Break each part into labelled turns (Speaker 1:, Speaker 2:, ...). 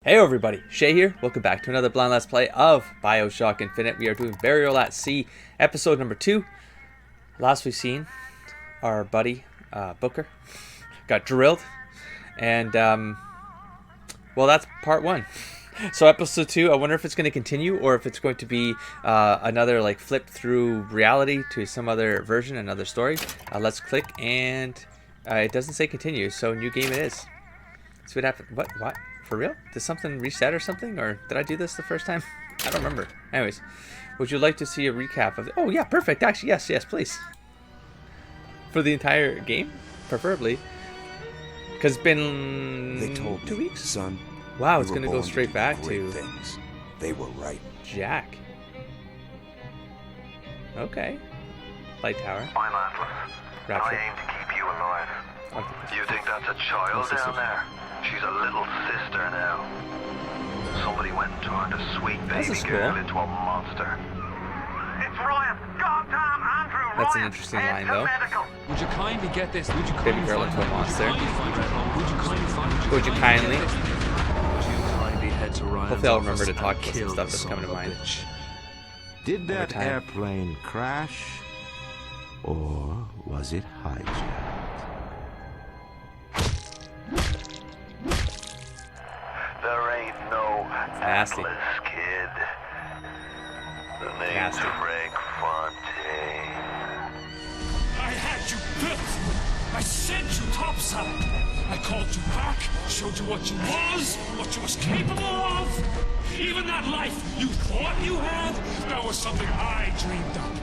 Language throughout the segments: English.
Speaker 1: Hey everybody, Shay here. Welcome back to another blind let's play of BioShock Infinite. We are doing Burial at Sea, episode number 2. Last we've seen, our buddy Booker got drilled, and well, that's part 1. So episode 2, I wonder if it's going to continue or if it's going to be another like flip through reality to some other version, another story. Let's click, and it doesn't say continue, so new game it is. So what happened? What? For real? Did something reset or something? Or did I do this the first time? I don't remember. Anyways, would you like to see a recap of it? Oh yeah, perfect. Actually, yes, please. For the entire game, preferably. Because it's been
Speaker 2: they told
Speaker 1: 2 weeks?
Speaker 2: Son,
Speaker 1: wow, it's going to go straight back to
Speaker 2: things. They were right.
Speaker 1: Jack. Okay. Light tower.
Speaker 3: I'm Atlas.
Speaker 1: Rapture.
Speaker 3: I aim to keep you alive.
Speaker 1: Octopus.
Speaker 3: You think that's a child down there? She's a little sister now. Somebody went and turned a sweet baby girl into a monster. It's Ryan! Goddamn Andrew!
Speaker 1: That's an
Speaker 3: Ryan,
Speaker 1: interesting
Speaker 3: head
Speaker 1: line,
Speaker 3: to
Speaker 1: though.
Speaker 3: medical.
Speaker 4: Would you kindly get this? Would you
Speaker 1: Baby
Speaker 4: kindly
Speaker 1: girl
Speaker 4: find
Speaker 1: into a
Speaker 4: it?
Speaker 1: monster.
Speaker 4: Would you kindly find it? Would you kindly find it?
Speaker 1: Would you kindly?
Speaker 4: Would you kindly head to Ryan's
Speaker 1: Hopefully I'll remember
Speaker 4: office
Speaker 1: to talk
Speaker 4: and
Speaker 1: about some
Speaker 4: kill
Speaker 1: stuff
Speaker 4: the
Speaker 1: that's
Speaker 4: son
Speaker 1: coming to
Speaker 4: of a
Speaker 1: mind.
Speaker 4: bitch?
Speaker 2: Did that
Speaker 1: time.
Speaker 2: airplane crash? Or was it hijacked?
Speaker 3: There ain't no
Speaker 1: nasty.
Speaker 3: Atlas, kid. The name's
Speaker 1: Nasty.
Speaker 3: Craig Fontaine.
Speaker 5: I had you built. I sent you topside. I called you back, showed you what you was capable of. Even that life you thought you had, that was something I dreamed up.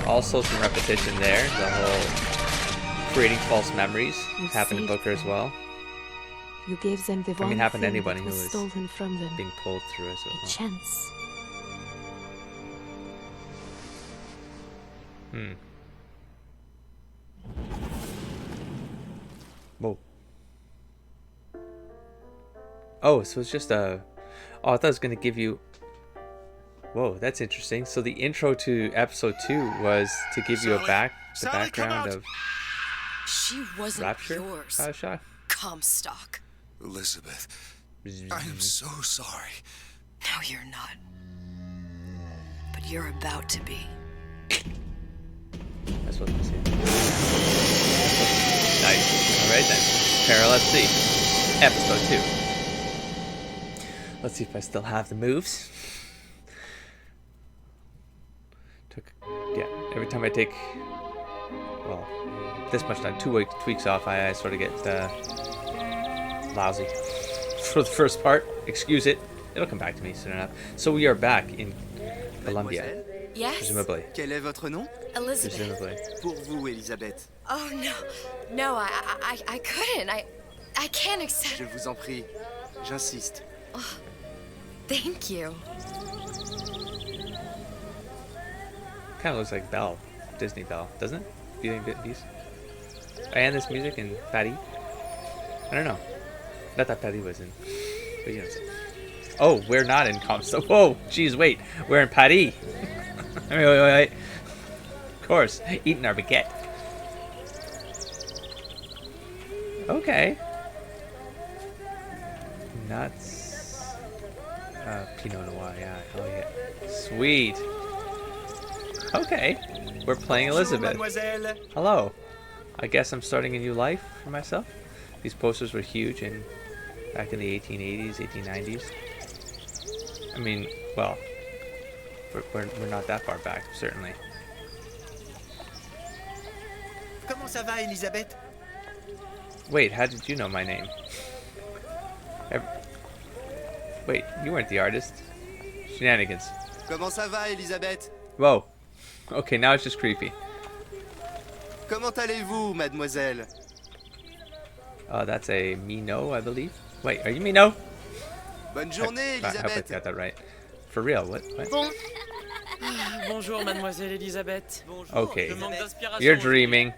Speaker 1: Also some repetition there. The whole creating false memories happened to Booker as well.
Speaker 6: You gave them the one
Speaker 1: happened to
Speaker 6: thing
Speaker 1: anybody
Speaker 6: that
Speaker 1: who
Speaker 6: was
Speaker 1: was
Speaker 6: stolen from them.
Speaker 1: Being pulled through as
Speaker 6: A
Speaker 1: well.
Speaker 6: chance.
Speaker 1: Whoa. Oh, so it's just a... Oh, I thought it was going to give you... Whoa, that's interesting. So the intro to episode 2 was to give you a the background of
Speaker 7: She wasn't
Speaker 1: Rapture,
Speaker 7: yours,
Speaker 1: BioShock.
Speaker 7: Comstock.
Speaker 8: Elizabeth, I am so sorry.
Speaker 7: No, you're not. But you're about to be.
Speaker 1: That's what this is. Nice. Alright then. Parallel, let's see. Episode 2. Let's see if I still have the moves. Yeah, every time I take, well, this much time, 2 weeks off, I sort of get lousy for the first part. Excuse it. It'll come back to me soon enough. So we are back in Colombia,
Speaker 7: Yes?
Speaker 1: presumably.
Speaker 9: Quel est votre nom?
Speaker 7: Elizabeth.
Speaker 1: Presumably.
Speaker 9: Pour vous, Elisabeth.
Speaker 7: Oh, no. No, I couldn't. I can't accept...
Speaker 9: Je vous en prie. J'insiste.
Speaker 7: Thank you.
Speaker 1: Kind of looks like Belle, Disney Belle, doesn't it? Do you think these? And this music and Patty. I don't know. Not that Patty was in. But you know. Oh, we're not in Comstock. Whoa, jeez, wait. We're in Patty. wait. Of course, eating our baguette. Okay. Nuts. Pinot Noir, yeah, hell yeah. Sweet. Okay, we're playing Elizabeth.
Speaker 9: Mademoiselle.
Speaker 1: Hello. I guess I'm starting a new life for myself. These posters were huge back in the 1880s, 1890s. I mean, well, we're not that far back, certainly.
Speaker 9: Comment ça va, Elisabeth?
Speaker 1: Wait, how did you know my name? Wait, you weren't the artist. Shenanigans.
Speaker 9: Comment ça va, Elisabeth?
Speaker 1: Whoa. Okay, now it's just creepy.
Speaker 9: Comment allez-vous, mademoiselle?
Speaker 1: Oh, that's a Mino, I believe. Wait, are you Mino?
Speaker 9: Bonne journée,
Speaker 1: I hope I
Speaker 9: Elisabeth.
Speaker 1: got that right. For real, what?
Speaker 7: Bon.
Speaker 10: Bonjour, mademoiselle Elisabeth.
Speaker 1: Okay,
Speaker 10: Je manque d'inspiration.
Speaker 1: you're dreaming.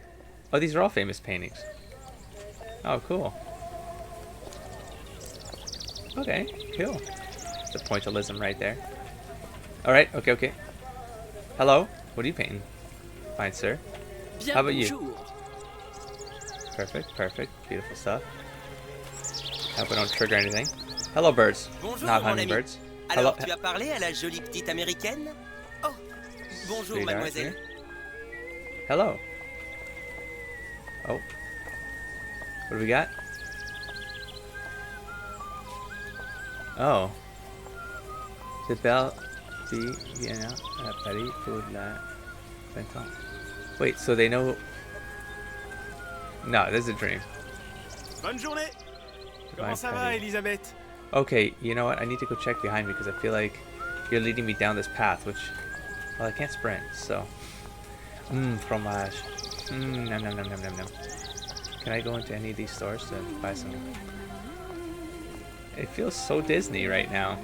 Speaker 1: Oh, these are all famous paintings. Oh, cool. Okay, cool. The pointillism right there. Alright, okay. Hello? What are you painting? Fine, sir.
Speaker 10: Bien,
Speaker 1: How about you?
Speaker 10: bonjour.
Speaker 1: Perfect. Beautiful stuff. hope I don't trigger anything. Hello, birds.
Speaker 11: Bonjour,
Speaker 1: Not
Speaker 11: mon ami.
Speaker 1: hummingbirds.
Speaker 11: Alors,
Speaker 1: Hello.
Speaker 11: tu as parlé à la jolie petite américaine? Oh, bonjour,
Speaker 1: Sweetheart,
Speaker 11: mademoiselle.
Speaker 1: here. Hello. Oh. What do we got? Oh. C'est belle fille vient à Paris pour la 20 ans. Wait, so they know... No, this is a dream.
Speaker 9: Bonne journée.
Speaker 1: Comment ça va,
Speaker 9: Elisabeth?
Speaker 1: Okay, you know what? I need to go check behind me because I feel like you're leading me down this path, which... Well, I can't sprint, so... Fromage. Nom nom nom nom nom nom. Can I go into any of these stores to buy some? It feels so Disney right now.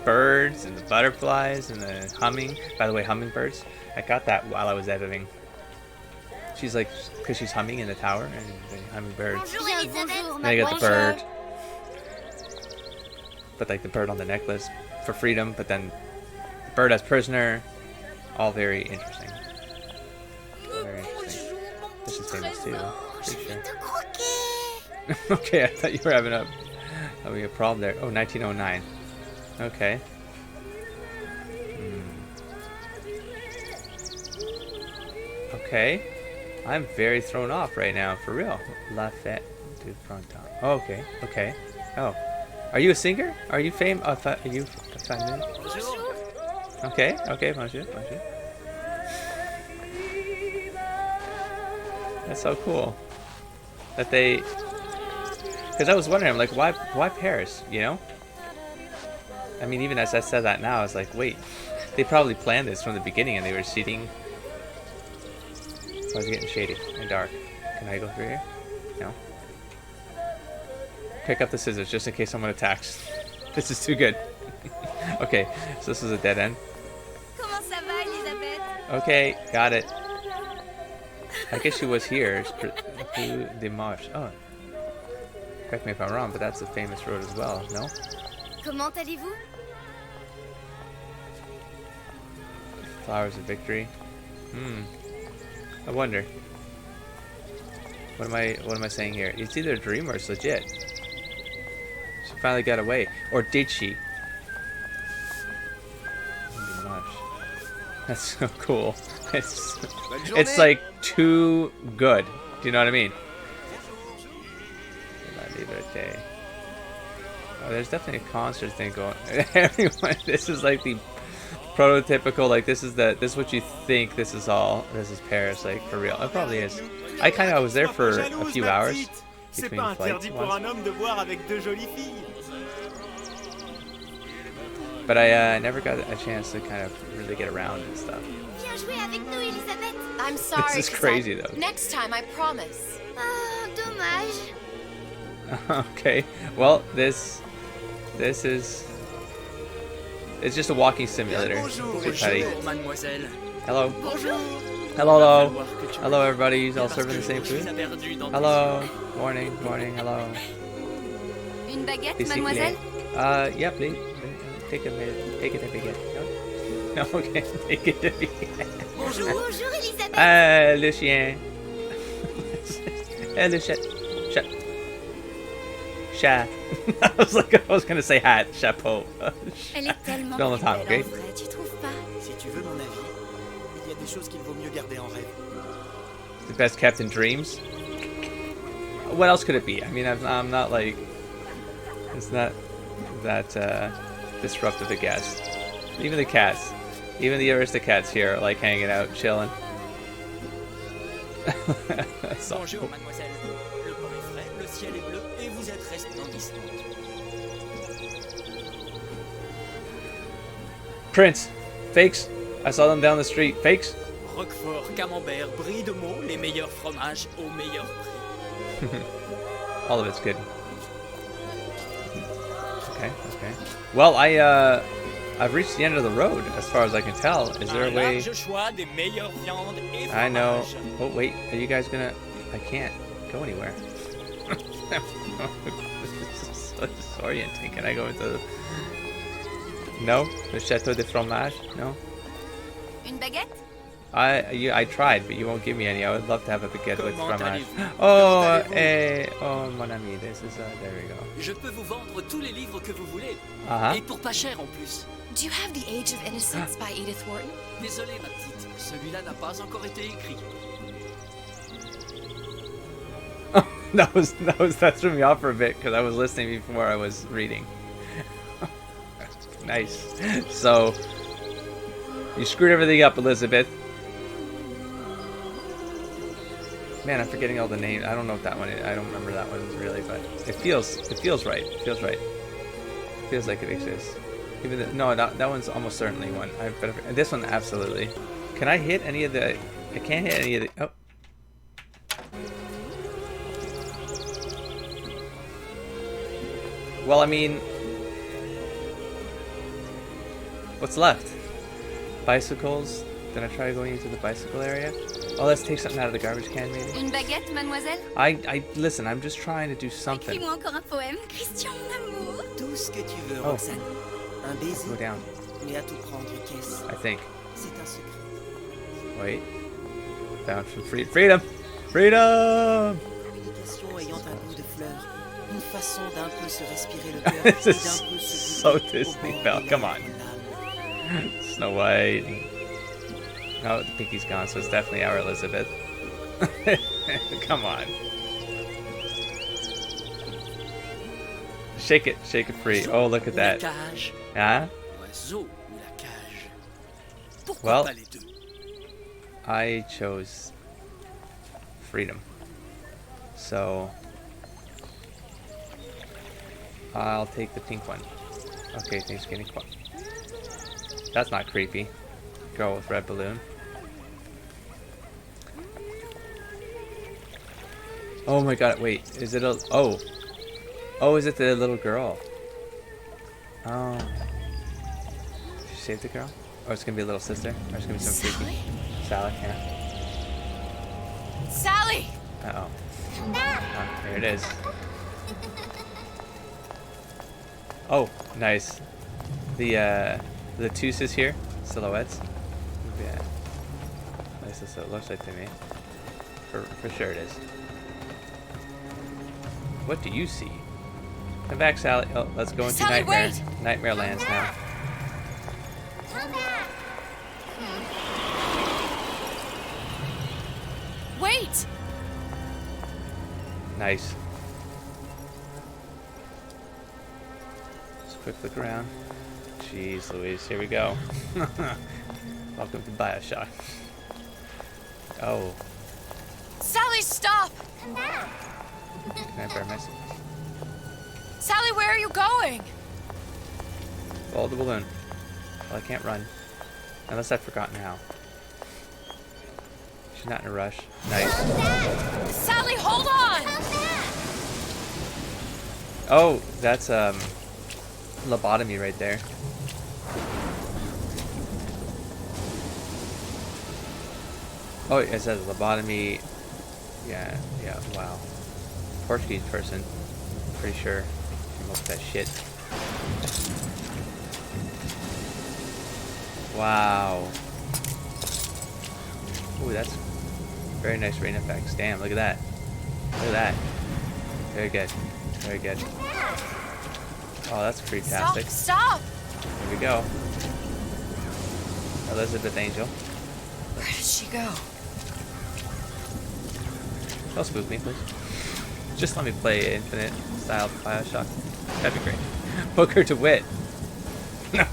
Speaker 1: Birds and the butterflies and the humming. By the way, hummingbirds. I got that while I was editing. She's like, because she's humming in the tower and the hummingbirds. Then I got the bird. But like the bird on the necklace for freedom, but then the bird as prisoner. All very interesting. Very interesting. This is famous too. Pretty sure. Okay, I thought you were having a problem there. Oh, 1909. Okay. Okay. I'm very thrown off right now, for real. La Fête du Printemps. Oh, okay, okay. Oh. Are you a singer? Are you famous? Are you famous? Okay, okay, bonjour, bonjour. That's so cool. That they... Because I was wondering, like, why Paris, you know? I mean, even as I said that now, I was like, wait. They probably planned this from the beginning and they were seating... Why is it getting shady and dark? Can I go through here? No. Pick up the scissors just in case someone attacks. This is too good. Okay, so this is a dead end.
Speaker 12: Comment ça va, Elisabeth?
Speaker 1: Okay, got it. I guess she was here. Rue des Marches. Oh. Correct me if I'm wrong, but that's a famous road as well, no?
Speaker 12: Comment allez-vous?
Speaker 1: Flowers of Victory. I wonder. What am I saying here? It's either a dream or it's legit. She finally got away. Or did she? That's so cool. It's like too good. Do you know what I mean? Oh, there's definitely a concert thing going. Everyone, this is like the prototypical, like this is what you think this is Paris, like for real. It probably is. I was there for a few hours between flights once. But I never got a chance to kind of really get around and stuff.
Speaker 12: I'm sorry.
Speaker 1: This is crazy though.
Speaker 12: Next time, I promise. Ah, dommage.
Speaker 1: Okay. Well, this is... It's just a walking simulator.
Speaker 10: mademoiselle.
Speaker 1: Hello.
Speaker 10: Bonjour.
Speaker 1: Hello. Hello, everybody. You all serving the same food? Hello. Morning. Morning. Hello.
Speaker 12: Une baguette, mademoiselle?
Speaker 1: Yeah, please. Take a minute. Take it a baguette. No? No, okay. Take it a baguette.
Speaker 12: Bonjour. Bonjour, Elisabeth.
Speaker 1: Le chien. Le chat. Chat. Chat. I was gonna say hat. Chapeau.
Speaker 12: Elle est tellement
Speaker 1: Dans le temps, okay?
Speaker 12: vraie, tu trouves pas?
Speaker 9: Si tu veux mon avis, il y a des choses qu'il vaut mieux garder en rêve.
Speaker 1: The best kept in dreams. What else could it be? I mean, I'm not like... It's not that disruptive a guest. Even the cats. Even the aristocrats here are like hanging out, chilling.
Speaker 10: Bonjour, mademoiselle. Le pain est frais, le ciel est bleu, et vous êtes restée en distante.
Speaker 1: Prince. Fakes. I saw them down the street. Fakes.
Speaker 10: Roquefort, camembert, brie de Meaux, les meilleurs fromages au meilleur prix.
Speaker 1: All of it's good. Okay, okay. Well, I've reached the end of the road, as far as I can tell. Is there a way... I know. Oh, wait. Are you guys gonna... I can't go anywhere. This is so disorienting. Can I go into the... No? The Chateau de Fromage? No?
Speaker 12: Une baguette?
Speaker 1: I tried, but you won't give me any. I would love to have a baguette with fromage. Oh, oh, mon ami, this is there we go.
Speaker 10: Je peux vous vendre tous les livres que vous voulez.
Speaker 1: Uh-huh.
Speaker 10: Et pour pas cher en plus.
Speaker 7: Do you have The Age of Innocence by Edith Wharton?
Speaker 10: Désolé, ma petite. Celui-là n'a pas encore été écrit.
Speaker 1: That threw me off for a bit because I was listening before I was reading. Nice. So you screwed everything up, Elizabeth. Man, I'm forgetting all the names. I don't know if that one. I don't remember that one really, but it feels right. It feels right. It feels like it exists. Even no, that one's almost certainly one. This one absolutely. Can I hit any of the? I can't hit any of the. Oh. Well, I mean, what's left? Bicycles. Did I try going into the bicycle area? Oh, let's take something out of the garbage can, maybe.
Speaker 12: Une baguette, mademoiselle?
Speaker 1: I listen. I'm just trying to do something.
Speaker 12: Écris-moi encore un poème, Christian, mon amour.
Speaker 11: Tout ce que tu veux,
Speaker 1: Oh.
Speaker 11: Roxane. Un baiser,
Speaker 1: Go down.
Speaker 11: mais à tout prendre, qu'est-ce?
Speaker 1: I think.
Speaker 11: C'est un secret.
Speaker 1: Wait. Found some freedom. Freedom.
Speaker 11: Communication ayant un goût de fleurs, une façon d'un peu se respirer le cœur,
Speaker 1: This is
Speaker 11: d'un peu se
Speaker 1: so
Speaker 11: goûter au
Speaker 1: Disney,
Speaker 11: bord
Speaker 1: Belle.
Speaker 11: de
Speaker 1: Come
Speaker 11: la
Speaker 1: on.
Speaker 11: lame.
Speaker 1: Snow White. No, the pinky's gone, so it's definitely our Elizabeth. Come on. Shake it free. Oh, look at that.
Speaker 10: La cage.
Speaker 1: Huh?
Speaker 10: L'oiseau ou la cage. Pourquoi
Speaker 1: Well,
Speaker 10: pas les deux?
Speaker 1: I chose freedom. So I'll take the pink one. Okay, things getting quiet. That's not creepy. Girl with red balloon. Oh my god, wait, is it a... Oh, is it the little girl? Oh. Did she save the girl? Or it's gonna be a little sister? Or it's gonna be some creepy... Sally, yeah.
Speaker 7: Sally!
Speaker 1: Uh-oh. Oh, there it is. Oh, nice. The Tusses here, silhouettes. Yeah. Nice as it looks like to me. For sure it is. What do you see? Come back, Sally. Oh, let's go into
Speaker 7: Sally,
Speaker 1: Nightmare Lands now.
Speaker 12: Come back.
Speaker 7: Wait!
Speaker 1: Nice. Just a quick look around. Jeez Louise, here we go. Welcome to BioShock. Oh.
Speaker 7: Sally, stop!
Speaker 12: Come back.
Speaker 1: Can I bear myself?
Speaker 7: Sally, where are you going?
Speaker 1: Follow the balloon. Well, I can't run. Unless I've forgotten how. She's not in a rush. Nice.
Speaker 7: Sally, hold on!
Speaker 1: Oh, that's lobotomy right there. Oh, it says lobotomy. Yeah, wow. Portuguese person. Pretty sure came up with that shit. Wow. Ooh, that's very nice rain effects. Damn, look at that. Look at that. Very good. Very good. Oh, that's freatastic.
Speaker 7: Stop!
Speaker 1: Here we go. Elizabeth Angel.
Speaker 7: Where did she go?
Speaker 1: Don't spook me, please. Just let me play Infinite style BioShock. That'd be great. Book her to wit. No.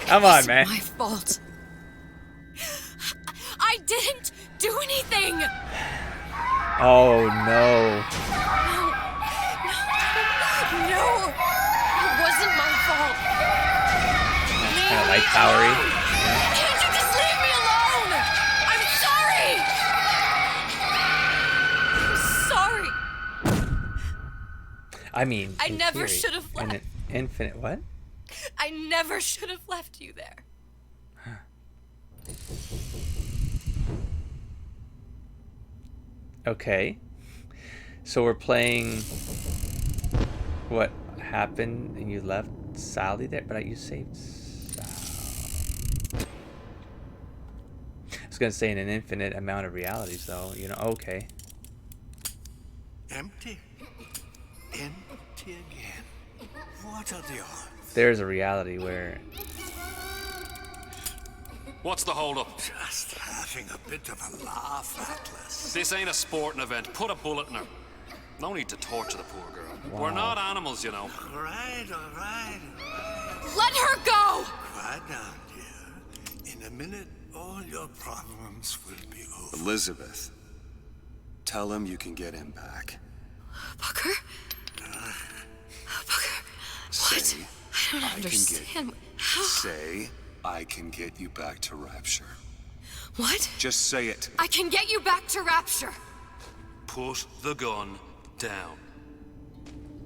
Speaker 1: Come on, man.
Speaker 7: It's my fault. I didn't do anything.
Speaker 1: Oh no.
Speaker 7: No, it wasn't my fault.
Speaker 1: Kind of light powery.
Speaker 7: Can't you just leave me alone? I'm sorry.
Speaker 1: I mean,
Speaker 7: I
Speaker 1: in
Speaker 7: never
Speaker 1: theory,
Speaker 7: should have
Speaker 1: in
Speaker 7: left.
Speaker 1: an infinite what?
Speaker 7: I never should have left you there.
Speaker 1: Okay. So we're playing what happened and you left Sally there, but you saved Sally. I was going to say in an infinite amount of realities though, you know, okay.
Speaker 8: Empty. Empty again. What are the odds?
Speaker 1: There's a reality where...
Speaker 4: What's the hold-up?
Speaker 8: Just having a bit of a laugh, Atlas.
Speaker 4: This ain't a sporting event. Put a bullet in her. No need to torture the poor girl. Wow. We're not animals, you know.
Speaker 8: All right.
Speaker 7: Let her go!
Speaker 8: Quiet down, dear. In a minute, all your problems will be over.
Speaker 13: Elizabeth, tell him you can get him back.
Speaker 7: Booker? Booker, what? I don't understand. How?
Speaker 13: Say, I can get you back to Rapture.
Speaker 7: What?
Speaker 13: Just say it.
Speaker 7: I can get you back to Rapture.
Speaker 4: Put the gun down.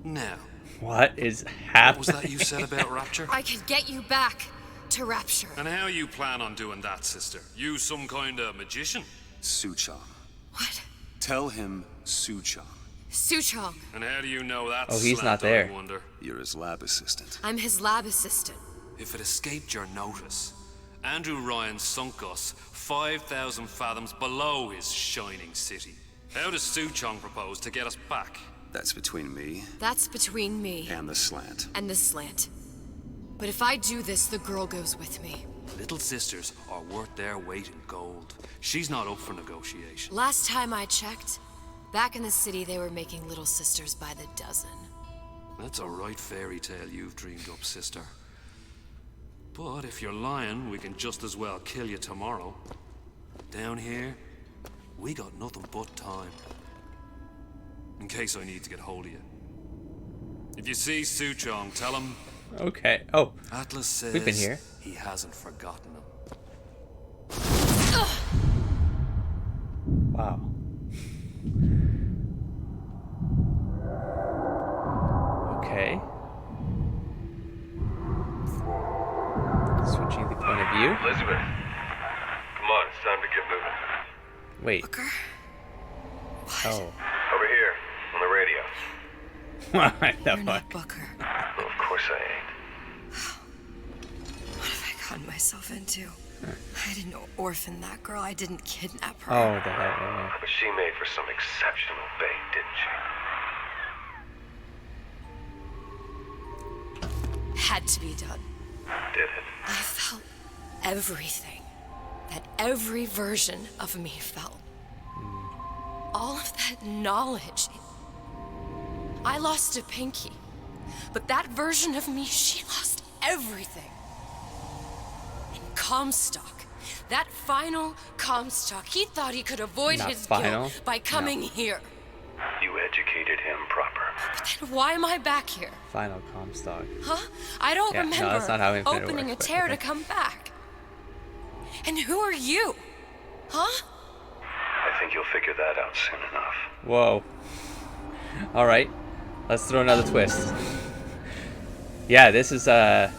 Speaker 4: Now.
Speaker 1: What is happening?
Speaker 4: What was that you said about Rapture?
Speaker 7: I can get you back to Rapture.
Speaker 4: And how you plan on doing that, sister? You some kind of magician?
Speaker 13: Suchong.
Speaker 7: What?
Speaker 13: Tell him Suchong.
Speaker 7: Suchong.
Speaker 4: And how do you know that?
Speaker 1: Oh, he's not there.
Speaker 4: I wonder?
Speaker 13: You're his lab assistant.
Speaker 7: I'm his lab assistant.
Speaker 4: If it escaped your notice, Andrew Ryan sunk us 5,000 fathoms below his shining city. How does Suchong propose to get us back?
Speaker 13: That's between me.
Speaker 7: That's between me.
Speaker 13: And the slant.
Speaker 7: And the slant. But if I do this, the girl goes with me.
Speaker 4: Little sisters are worth their weight in gold. She's not up for negotiation.
Speaker 7: Last time I checked, back in the city they were making little sisters by the dozen.
Speaker 4: That's a right fairy tale you've dreamed up, sister. But if you're lying, we can just as well kill you tomorrow. Down here, we got nothing but time. In case I need to get hold of you. If you see Suchong, tell him...
Speaker 1: Okay. Oh.
Speaker 4: Atlas says
Speaker 1: we've been here.
Speaker 4: He hasn't forgotten him.
Speaker 1: Wow. Okay. Switching the point of view.
Speaker 3: Elizabeth, come on, it's time to get moving.
Speaker 1: Wait.
Speaker 7: Booker? What?
Speaker 1: Oh.
Speaker 3: Over here, on the radio.
Speaker 1: What the
Speaker 7: You're
Speaker 1: fuck?
Speaker 7: not Booker.
Speaker 3: Well, of course I ain't.
Speaker 7: What have I gotten myself into? I didn't orphan that girl. I didn't kidnap her.
Speaker 1: Oh, the hell.
Speaker 3: But she made for some exceptional bait, didn't she?
Speaker 7: Had to be done.
Speaker 3: Did it?
Speaker 7: I felt everything that every version of me felt. All of that knowledge. I lost a pinky, but that version of me, she lost everything. And Comstock, that final Comstock, he thought he could avoid
Speaker 1: Not
Speaker 7: his
Speaker 1: final?
Speaker 7: guilt by coming here.
Speaker 3: You educated him proper.
Speaker 7: But then why am I back here?
Speaker 1: Final Comstock.
Speaker 7: Huh? I don't
Speaker 1: Yeah, no,
Speaker 7: remember
Speaker 1: that's not how Infinite
Speaker 7: opening
Speaker 1: works,
Speaker 7: a
Speaker 1: but
Speaker 7: tear
Speaker 1: okay.
Speaker 7: to come back. And who are you? Huh?
Speaker 3: I think you'll figure that out soon enough.
Speaker 1: Whoa. Alright. Let's throw another twist. Yeah, this is a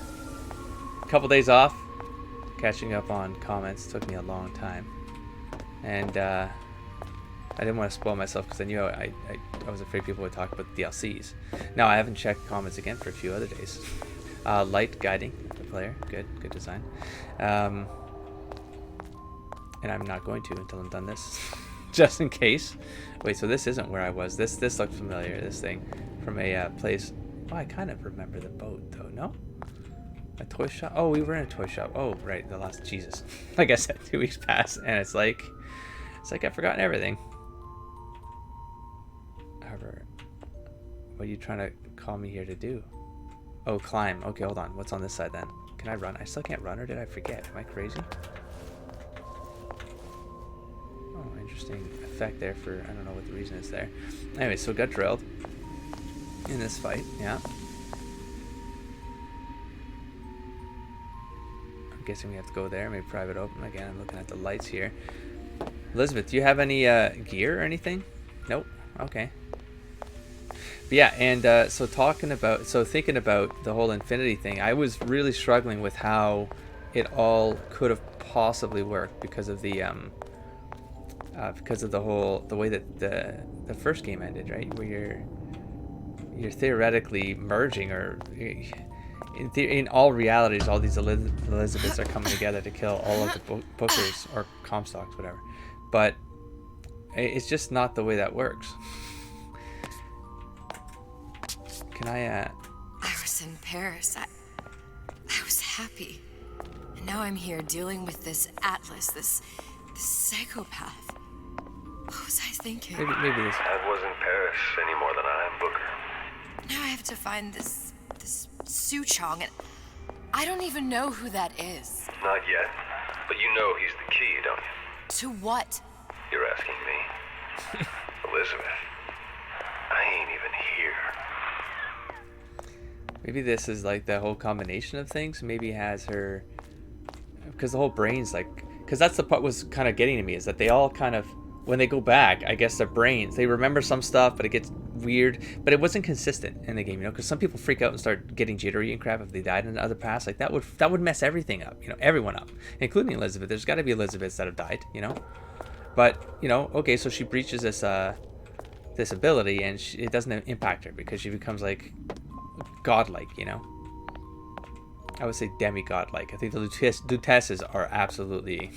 Speaker 1: couple days off. Catching up on comments took me a long time. And I didn't want to spoil myself because I knew I was afraid people would talk about the DLCs. Now, I haven't checked comments again for a few other days. Light guiding the player. Good design. And I'm not going to until I'm done this. Just in case. Wait, so this isn't where I was. This looked familiar, this thing. From a place... Oh, I kind of remember the boat, though, no? A toy shop? Oh, we were in a toy shop. Oh, right, the last... Jesus. Like I said, 2 weeks passed, and it's like I've forgotten everything. However, what are you trying to call me here to do? Oh, climb. Okay, hold on. What's on this side, then? Can I run? I still can't run, or did I forget? Am I crazy? Oh, interesting effect there for, I don't know what the reason is there. Anyway, so got drilled in this fight, yeah. I'm guessing we have to go there, maybe private open. Again, I'm looking at the lights here. Elizabeth, do you have any gear or anything? Nope. Okay. But yeah, and so thinking about the whole infinity thing, I was really struggling with how it all could have possibly worked because of the because of the way that the first game ended, right? Where you're theoretically merging, or in all realities, all these Elizabeths are coming together to kill all of the Bookers or Comstocks, whatever. But it's just not the way that works. Can I
Speaker 7: was in Paris. I was happy. And now I'm here dealing with this Atlas, this psychopath. What was I thinking?
Speaker 1: Maybe this.
Speaker 3: I wasn't Paris any more than I am Booker.
Speaker 7: Now I have to find this Suchong, and I don't even know who that is.
Speaker 3: Not yet, but you know he's the key, don't you?
Speaker 7: To what?
Speaker 3: You're asking me. Elizabeth, I ain't even here.
Speaker 1: Maybe this is like the whole combination of things. Maybe has her, because the whole brain's like, because that's the part was kind of getting to me, is that they all kind of, when they go back, I guess their brains, they remember some stuff, but it gets weird. But it wasn't consistent in the game, you know, because some people freak out and start getting jittery and crap if they died in other paths. Like that would mess everything up, you know, everyone up, including Elizabeth. There's got to be Elizabeths that have died, you know. But you know, okay, so she breaches this ability, and it doesn't impact her because she becomes like godlike, you know. I would say demigod-like. I think the Lutesses are absolutely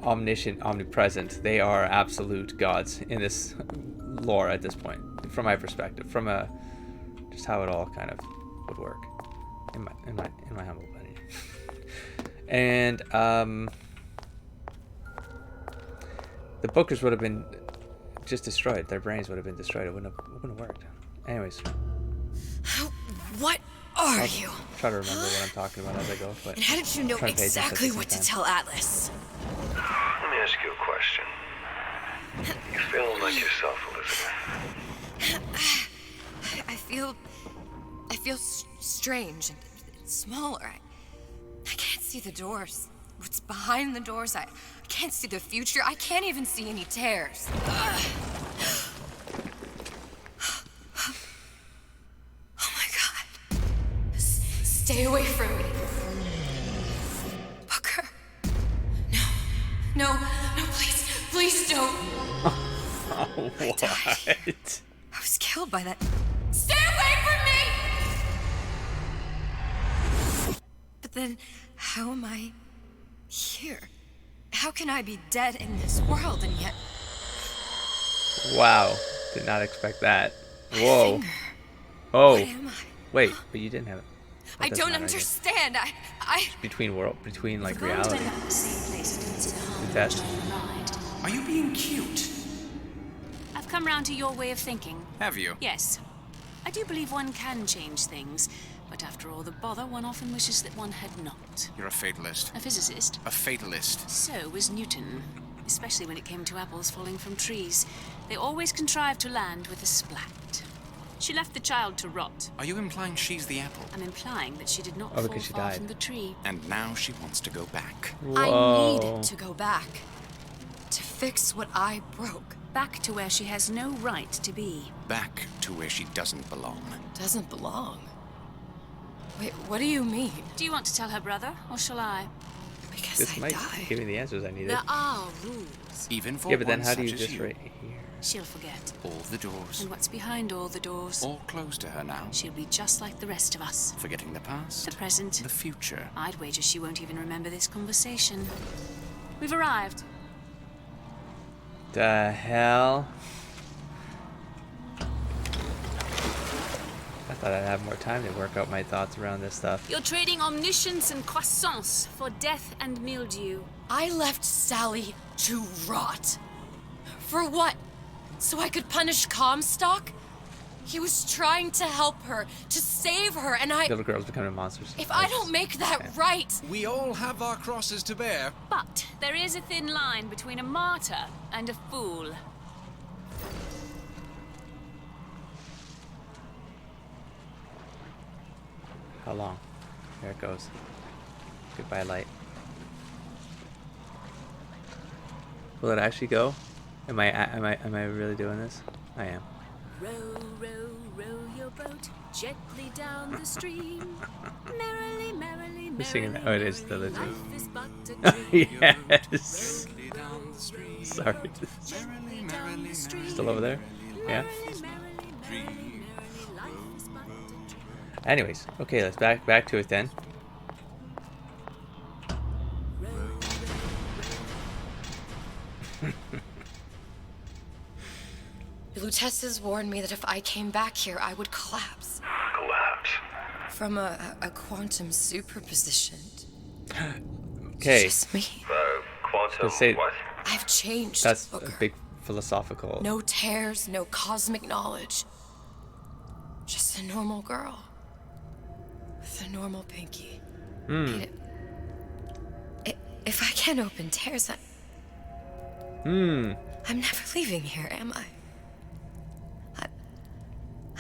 Speaker 1: omniscient, omnipresent. They are absolute gods in this lore at this point, from my perspective, from just how it all kind of would work, in my humble opinion. And the Bookers would have been just destroyed. Their brains would have been destroyed. It wouldn't have worked. Anyways.
Speaker 7: What are you?
Speaker 1: Try to remember what I'm talking about as I go. But
Speaker 7: and how did you know exactly what to tell Atlas?
Speaker 3: Let me ask you a question. You feeling like yourself, Elizabeth?
Speaker 7: I feel strange and smaller. I can't see the doors. What's behind the doors? I can't see the future. I can't even see any tears. Stay away from me. Booker. No, please don't.
Speaker 1: What?
Speaker 7: I was killed by that. Stay away from me! But then, how am I here? How can I be dead in this world and yet...
Speaker 1: Wow. Did not expect that. Whoa. Oh.
Speaker 7: What am I?
Speaker 1: Wait, but you didn't have it.
Speaker 7: I don't understand. I
Speaker 1: between like reality. Test.
Speaker 14: Are you being cute?
Speaker 15: I've come round to your way of thinking.
Speaker 14: Have you?
Speaker 15: Yes. I do believe one can change things, but after all the bother, one often wishes that one had not.
Speaker 14: You're a fatalist.
Speaker 15: A physicist.
Speaker 14: A fatalist.
Speaker 15: So was Newton, especially when it came to apples falling from trees. They always contrived to land with a splat. She left the child to rot.
Speaker 14: Are you implying she's the apple?
Speaker 15: I'm implying that she did not fall far from the tree.
Speaker 14: And now she wants to go back.
Speaker 7: Whoa. I need to go back. To fix what I broke.
Speaker 15: Back to where she has no right to be.
Speaker 14: Back to where she doesn't belong.
Speaker 7: Doesn't belong? Wait, what do you mean?
Speaker 15: Do you want to tell her brother, or shall I?
Speaker 7: Because
Speaker 1: this might give me the answers I needed.
Speaker 15: There are rules.
Speaker 14: Even for
Speaker 1: but then how do you just right here?
Speaker 15: She'll forget.
Speaker 14: All the doors.
Speaker 15: And what's behind all the doors?
Speaker 14: All closed to her now.
Speaker 15: She'll be just like the rest of us.
Speaker 14: Forgetting the past.
Speaker 15: The present.
Speaker 14: The future.
Speaker 15: I'd wager she won't even remember this conversation. We've arrived.
Speaker 1: The hell? I thought I'd have more time to work out my thoughts around this stuff.
Speaker 15: You're trading omniscience and croissance for death and mildew.
Speaker 7: I left Sally to rot. For what? So I could punish Comstock? He was trying to help her, to save her, and I...
Speaker 1: Little girls becoming monsters.
Speaker 7: If I don't make that right...
Speaker 16: We all have our crosses to bear.
Speaker 15: But there is a thin line between a martyr and a fool.
Speaker 1: How long? There it goes. Goodbye, light. Will it actually go? Am I really doing this? I am.
Speaker 15: Row, row, row your boat gently down the stream. Merrily, merrily,
Speaker 1: Who's singing that? Oh, it is the legend.
Speaker 15: Life is but a dream.
Speaker 1: Yes.
Speaker 15: Gently down the stream.
Speaker 1: Sorry. Still over there? Yeah. Anyways, okay, let's back to it then.
Speaker 7: Lutessa's warned me that if I came back here, I would collapse.
Speaker 3: Collapse?
Speaker 7: From a quantum superposition.
Speaker 1: Okay.
Speaker 7: Just me.
Speaker 3: Quantum what?
Speaker 7: I've changed,
Speaker 1: That's
Speaker 7: Booker.
Speaker 1: a big philosophical...
Speaker 7: No tears, no cosmic knowledge. Just a normal girl. With a normal pinky. If I can't open tears, I'm never leaving here, am I?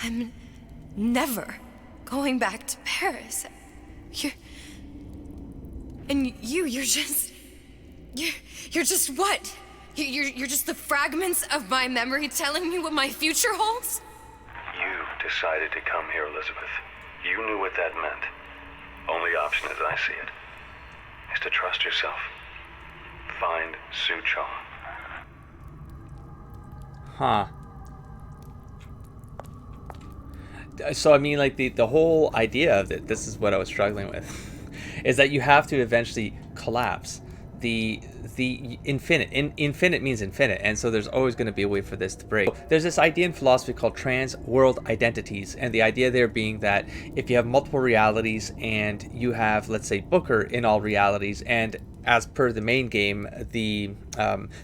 Speaker 7: I'm never going back to Paris. You're just what? You're just the fragments of my memory telling me what my future holds?
Speaker 3: You decided to come here, Elizabeth. You knew what that meant. Only option, as I see it, is to trust yourself. Find Suchong.
Speaker 1: Huh. So I mean, like the whole idea of it, this is what I was struggling with, is that you have to eventually collapse the infinite. Infinite means infinite, and so there's always going to be a way for this to break. There's this idea in philosophy called trans-world identities, and the idea there being that if you have multiple realities and you have, let's say, Booker in all realities, and as per the main game, the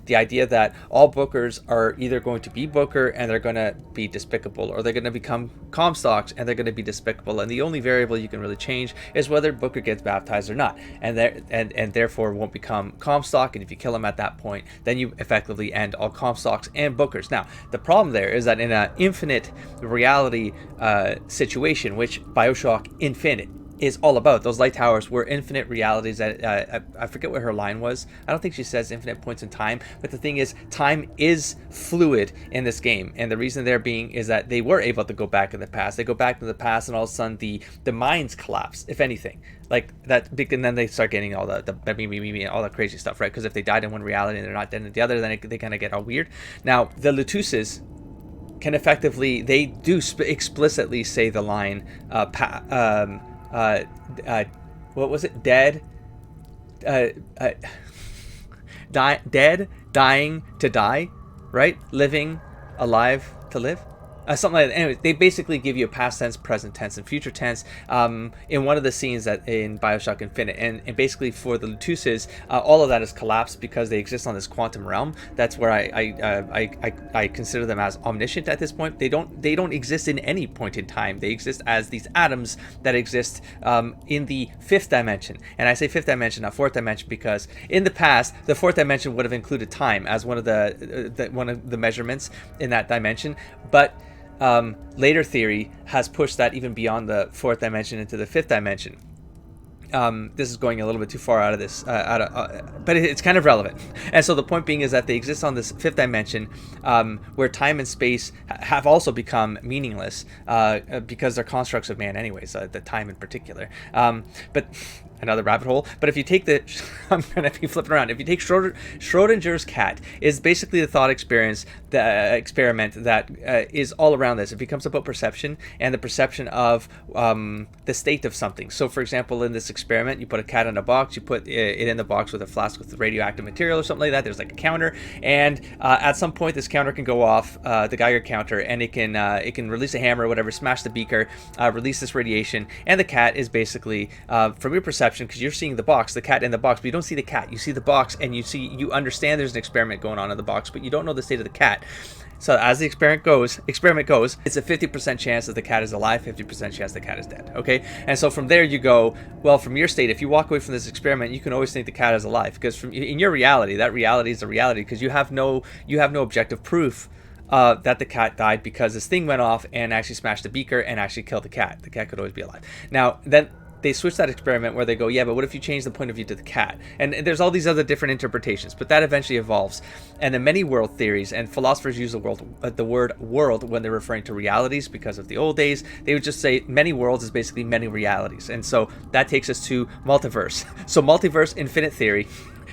Speaker 1: idea that all Bookers are either going to be Booker and they're going to be despicable, or they're going to become Comstocks and they're going to be despicable, and the only variable you can really change is whether Booker gets baptized or not, and therefore won't become Comstock. And if you kill him at that point, then you effectively end all Comstocks and Bookers. Now, the problem there is that in an infinite reality situation, which BioShock Infinite is all about, those light towers were infinite realities that I forget what her line was. I don't think she says infinite points in time, but the thing is, time is fluid in this game, and the reason there being is that they were able to go back in the past. They go back to the past, and all of a sudden the minds collapse, if anything, like that, and then they start getting all the all that crazy stuff, right? Because if they died in one reality and they're not dead in the other, then they kind of get all weird. Now the Lutuses can effectively, they do explicitly say the line what was it? Dead, dead, dying to die, right? Living, alive to live. Something like that. Anyway, they basically give you a past tense, present tense, and future tense in one of the scenes that in BioShock Infinite, and basically for the Lutuses, all of that is collapsed because they exist on this quantum realm. That's where I consider them as omniscient at this point. They don't exist in any point in time. They exist as these atoms that exist in the fifth dimension. And I say fifth dimension, not fourth dimension, because in the past, the fourth dimension would have included time as one of the measurements in that dimension, but later theory has pushed that even beyond the fourth dimension into the fifth dimension. This is going a little bit too far out of this, but it's kind of relevant. And so the point being is that they exist on this fifth dimension, where time and space have also become meaningless because they're constructs of man, anyways. The time in particular. But another rabbit hole. But if you take I'm gonna be flipping around. If you take Schrodinger's cat, is basically the thought experiment that is all around this. It becomes about perception and the perception of the state of something. So, for example, in this experiment, you put a cat in a box. You put it in the box with a flask with radioactive material or something like that. There's like a counter, and at some point, this counter can go off, the Geiger counter, and it can release a hammer or whatever, smash the beaker, release this radiation, and the cat is basically from your perception, because you're seeing the box, the cat in the box, but you don't see the cat. You see the box, and you understand there's an experiment going on in the box, but you don't know the state of the cat. So as the experiment goes, it's a 50% chance that the cat is alive, 50% chance the cat is dead. Okay, and so from there you go. Well, from your state, if you walk away from this experiment, you can always think the cat is alive, because in your reality, that reality is a reality, because you have no objective proof that the cat died, because this thing went off and actually smashed the beaker and actually killed the cat. The cat could always be alive. Now then, they switch that experiment where they go, yeah, but what if you change the point of view to the cat? And there's all these other different interpretations, but that eventually evolves. And the many world theories, and philosophers use the word world when they're referring to realities, because of the old days, they would just say many worlds is basically many realities. And so that takes us to multiverse. So multiverse infinite theory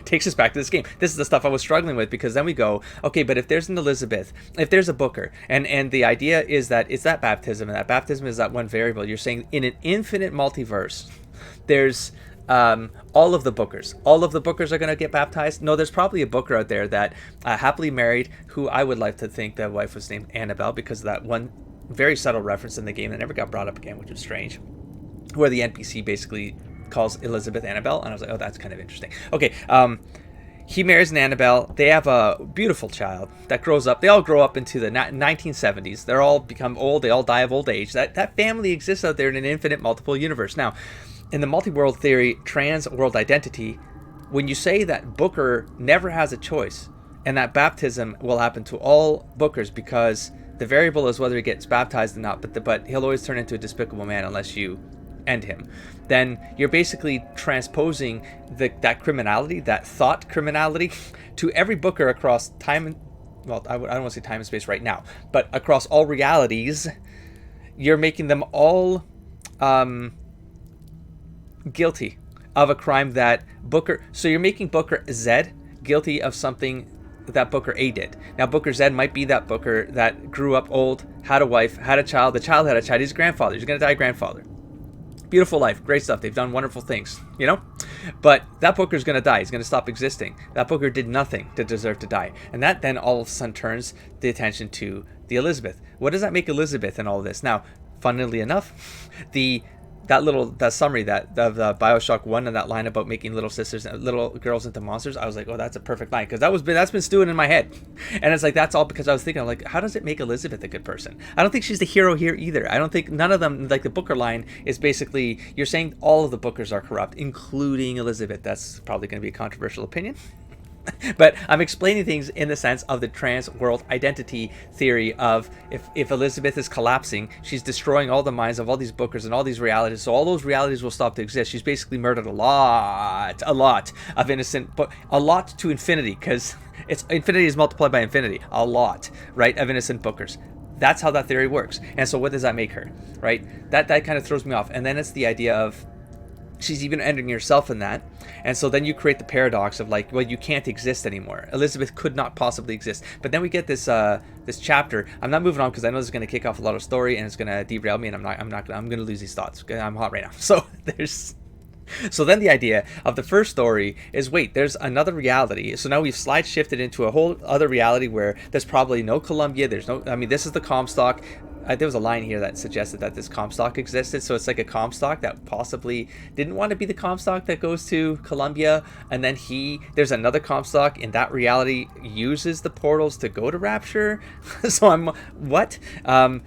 Speaker 1: takes us back to this game. This is the stuff I was struggling with, because then we go, okay, but if there's an Elizabeth, if there's a Booker, and the idea is that it's that baptism, and that baptism is that one variable. You're saying in an infinite multiverse, there's all of the Bookers. All of the Bookers are going to get baptized. No, there's probably a Booker out there that happily married, who I would like to think the wife was named Annabelle, because of that one very subtle reference in the game that never got brought up again, which was strange, where the NPC basically calls Elizabeth Annabelle, and I was like, oh, that's kind of interesting. Okay, he marries an Annabelle. They have a beautiful child that grows up. They all grow up into the 1970s. They're all become old. They all die of old age. That family exists out there in an infinite multiple universe. Now, in the multi-world theory, trans-world identity, when you say that Booker never has a choice, and that baptism will happen to all Bookers because the variable is whether he gets baptized or not, but he'll always turn into a despicable man unless you end him, then you're basically transposing that criminality, that thought criminality, to every Booker across time and, well, I don't want to say time and space right now, but across all realities. You're making them all guilty of a crime that Booker, so you're making Booker Z guilty of something that Booker A did. Now, Booker Z might be that Booker that grew up old, had a wife, had a child, the child had a child, he's a grandfather, he's going to die grandfather. Beautiful life, great stuff, they've done wonderful things, you know? But that Booker's going to die, he's going to stop existing. That Booker did nothing to deserve to die. And that then all of a sudden turns the attention to the Elizabeth. What does that make Elizabeth in all of this? Now, funnily enough, that summary that of the BioShock 1 and that line about making little sisters and little girls into monsters, I was like, oh, that's a perfect line, because that's been stewing in my head. And it's like, that's all because I was thinking, like, how does it make Elizabeth a good person? I don't think she's the hero here either. I don't think none of them, like the Booker line is basically, you're saying all of the Bookers are corrupt, including Elizabeth. That's probably going to be a controversial opinion. But I'm explaining things in the sense of the trans world identity theory of if Elizabeth is collapsing, she's destroying all the minds of all these Bookers and all these realities, so all those realities will stop to exist. She's basically murdered a lot of innocent, but a lot to infinity, because it's infinity is multiplied by infinity, a lot, right, of innocent Bookers. That's how that theory works. And so what does that make her, right? That kind of throws me off. And then it's the idea of she's even ending herself in that. And so then you create the paradox of like, well, you can't exist anymore. Elizabeth could not possibly exist. But then we get this this chapter. I'm not moving on because I know this is going to kick off a lot of story and it's going to derail me, and I'm going to lose these thoughts. I'm hot right now. So then the idea of the first story is, wait, there's another reality. So now we've slide shifted into a whole other reality where there's probably no Columbia. There's no, I mean, this is the Comstock. There was a line here that suggested that this Comstock existed, so it's like a Comstock that possibly didn't want to be the Comstock that goes to Columbia, and then there's another Comstock in that reality uses the portals to go to Rapture. So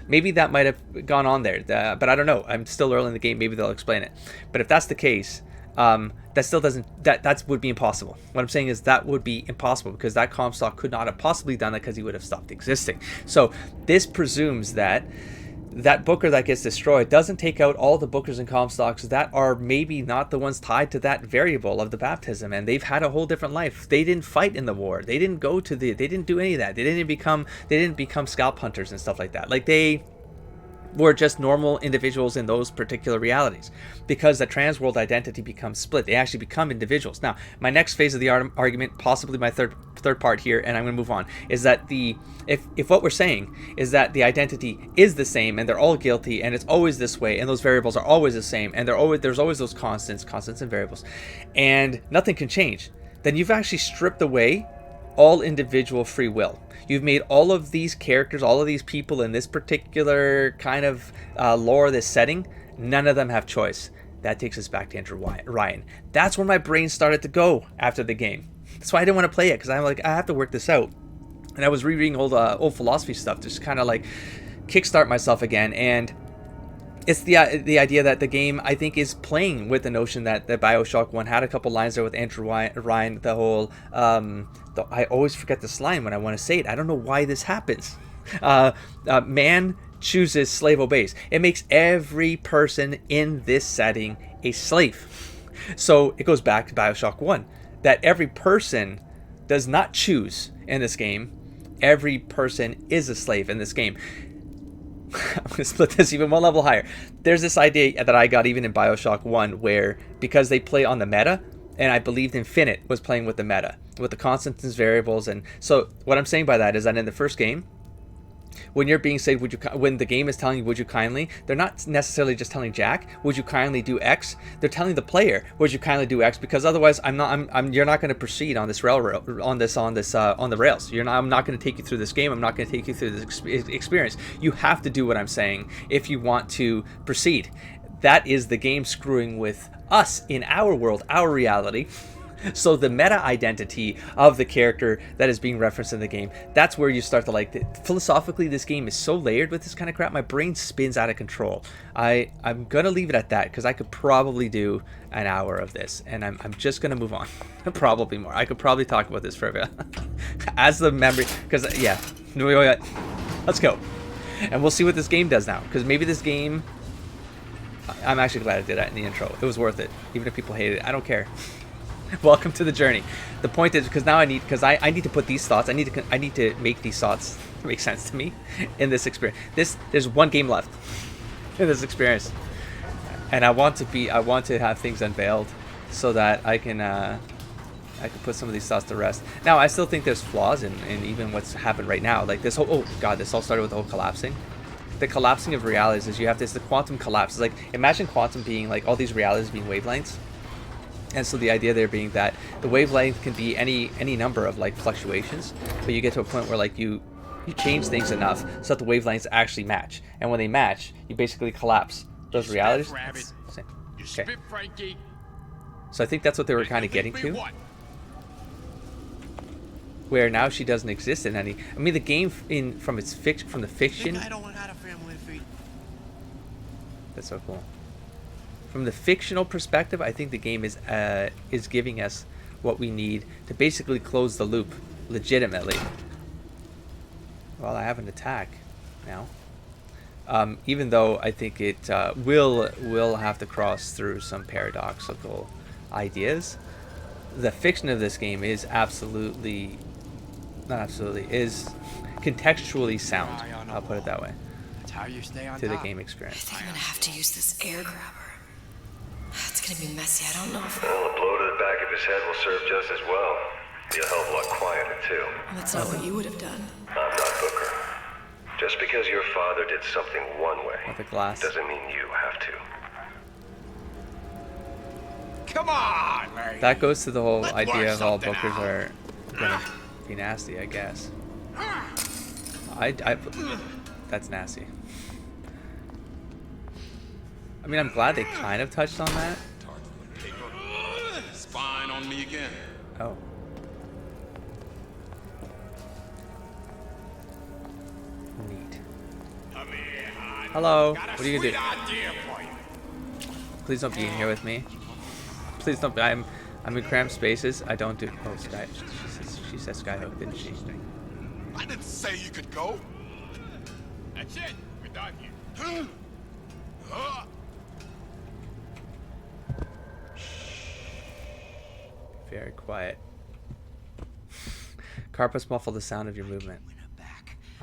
Speaker 1: maybe that might have gone on there, but I don't know. I'm still early in the game. Maybe they'll explain it. But if that's the case, that still doesn't, that would be impossible. What I'm saying is that would be impossible because that Comstock could not have possibly done that because he would have stopped existing. So this presumes that Booker that gets destroyed doesn't take out all the Bookers and Comstocks that are maybe not the ones tied to that variable of the baptism, and they've had a whole different life. They didn't fight in the war. They didn't they didn't do any of that. They didn't become scalp hunters and stuff like that. Like, they were just normal individuals in those particular realities. Because the trans world identity becomes split, they actually become individuals. Now, my next phase of the argument, possibly my third part here, and I'm going to move on, is that if what we're saying is that the identity is the same and they're all guilty and it's always this way and those variables are always the same and there's always those constants and variables, and nothing can change, then you've actually stripped away all individual free will. You've made all of these characters, all of these people in this particular kind of lore, this setting, none of them have choice. That takes us back to Andrew Ryan. That's where my brain started to go after the game. That's why I didn't want to play it, because I'm like, I have to work this out. And I was rereading old philosophy stuff, just kind of like kickstart myself again. And it's the idea that the game, I think, is playing with the notion that the BioShock 1 had a couple lines there with Andrew Ryan, the whole, I always forget this line when I want to say it. I don't know why this happens. Man chooses, slave obeys. It makes every person in this setting a slave. So it goes back to BioShock 1, that every person does not choose in this game. Every person is a slave in this game. I'm going to split this even one level higher. There's this idea that I got even in BioShock 1 where, because they play on the meta, And I believed Infinite was playing with the meta, with the constants and variables. And so what I'm saying by that is that in the first game, when you're being said, when the game is telling you, would you kindly, they're not necessarily just telling Jack, would you kindly do X? They're telling the player, would you kindly do X? Because otherwise, you're not going to proceed on this on the rails. I'm not going to take you through this game. I'm not going to take you through this experience. You have to do what I'm saying if you want to proceed. That is the game screwing with us in our world, our reality. So the meta identity of the character that is being referenced in the game, that's where you start to like it. Philosophically, this game is so layered with this kind of crap, my brain spins out of control. I'm gonna leave it at that because I could probably do an hour of this, and I'm just gonna move on. Probably more. I could probably talk about this for a bit. As the memory, because yeah, let's go, and we'll see what this game does now. Because maybe this game, I'm actually glad I did that in the intro. It was worth it, even if people hated it. I don't care. Welcome to the journey. The point is, because now I need to put these thoughts. I need to make these thoughts make sense to me in this experience. There's one game left in this experience, and I want to have things unveiled so that I can put some of these thoughts to rest. Now I still think there's flaws in even what's happened right now. Like this whole this all started with the whole collapsing. The collapsing of realities is you have the quantum collapse. It's like, imagine quantum being like all these realities being wavelengths. And so the idea there being that the wavelength can be any number of like fluctuations, but you get to a point where like you change things enough so that the wavelengths actually match. And when they match, you basically collapse those realities. Okay. So I think that's what they were kind of getting to. Where now she doesn't exist in any. I mean, the game from the fiction. That's so cool. From the fictional perspective, I think the game is giving us what we need to basically close the loop legitimately. Well, I have an attack now. Even though I think it will have to cross through some paradoxical ideas. The fiction of this game is is contextually sound. I'll put it that way.
Speaker 17: That's how you stay on
Speaker 7: to the
Speaker 17: top.
Speaker 7: game experience. I think I'm gonna have to use this air grabber. It's gonna be messy. I don't know if.
Speaker 3: Well, a blow to the back of his head will serve just as well. Be a hell of a lot quieter too.
Speaker 7: That's not what you would have done.
Speaker 3: I'm not Booker. Just because your father did something one way
Speaker 7: with a glass
Speaker 3: doesn't mean you have to.
Speaker 17: Come on, man.
Speaker 7: That goes to the whole idea of all Bookers are gonna be nasty, I guess. That's nasty. I mean, I'm glad they kind of touched on that.
Speaker 18: Spine on me again.
Speaker 7: Oh. Neat. Hello. What are you gonna do? Please don't be in here with me. Please don't be. I'm in cramped spaces. I don't do. Oh, Sky. She said Skyhook, didn't she?
Speaker 18: I didn't say you could go. That's it. We're done here.
Speaker 7: Very quiet. Carpets muffle the sound of your movement.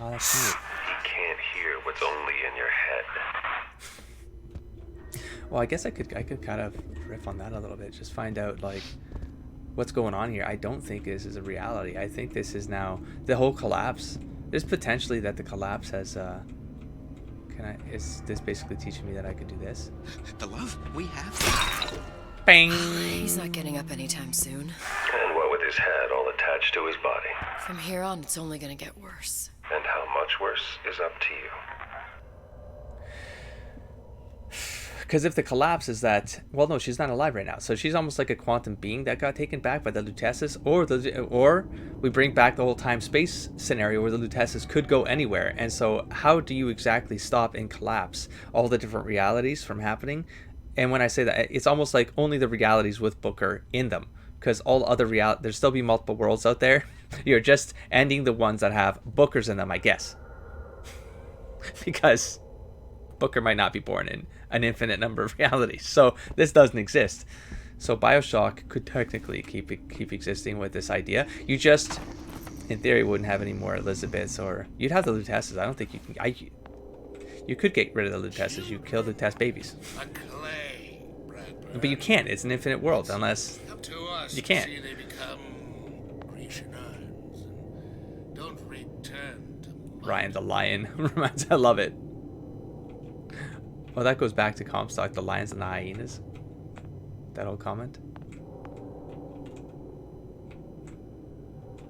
Speaker 7: Oh, that's neat.
Speaker 3: You can't hear what's only in your head.
Speaker 7: Well, I guess I could kind of riff on that a little bit. Just find out like what's going on here. I don't think this is a reality. I think this is now the whole collapse. There's potentially that the collapse has. Is this basically teaching me that I could do this?
Speaker 14: The love we have.
Speaker 7: Bang! He's not getting up anytime soon.
Speaker 3: And what with his head all attached to his body.
Speaker 7: From here on, it's only gonna get worse.
Speaker 3: And how much worse is up to you.
Speaker 7: Because if the collapse is that, well, no, she's not alive right now, so she's almost like a quantum being that got taken back by the Luteces, or we bring back the whole time-space scenario where the Luteces could go anywhere. And so, how do you exactly stop and collapse all the different realities from happening? And when I say that, it's almost like only the realities with Booker in them, because all other there'll still be multiple worlds out there. You're just ending the ones that have Bookers in them, I guess, because Booker might not be born in an infinite number of realities, so this doesn't exist. So BioShock could technically keep existing with this idea. You just, in theory, wouldn't have any more Elizabeths, or you'd have the Luteces. I don't think you can. You could get rid of the Luteces. You kill Lutece babies.
Speaker 18: A clay, Bradbury.
Speaker 1: But you can't. It's an infinite world unless
Speaker 8: Up to us
Speaker 1: you can't.
Speaker 8: to see they become Grecian urns and don't return to
Speaker 1: Ryan the lion. Reminds. I love it. Well, that goes back to Comstock, the lions and the hyenas. That old comment.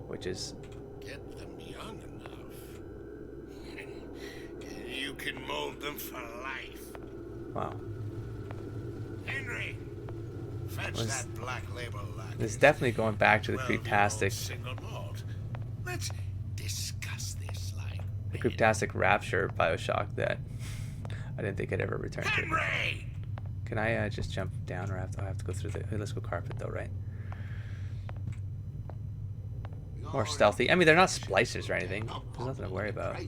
Speaker 1: Which is...
Speaker 8: Get them young enough. You can mold them for life.
Speaker 1: Wow.
Speaker 8: Henry, fetch that black label lager.
Speaker 1: It's definitely going back to the creeptastic...
Speaker 8: Single malt. Let's discuss this like
Speaker 1: The creeptastic rapture of BioShock that I didn't think I'd ever return
Speaker 8: Henry!
Speaker 1: to. Can I just jump down, or I have to go through the... Let's go carpet though, right? More stealthy. I mean, they're not splicers or anything. There's nothing to worry about. I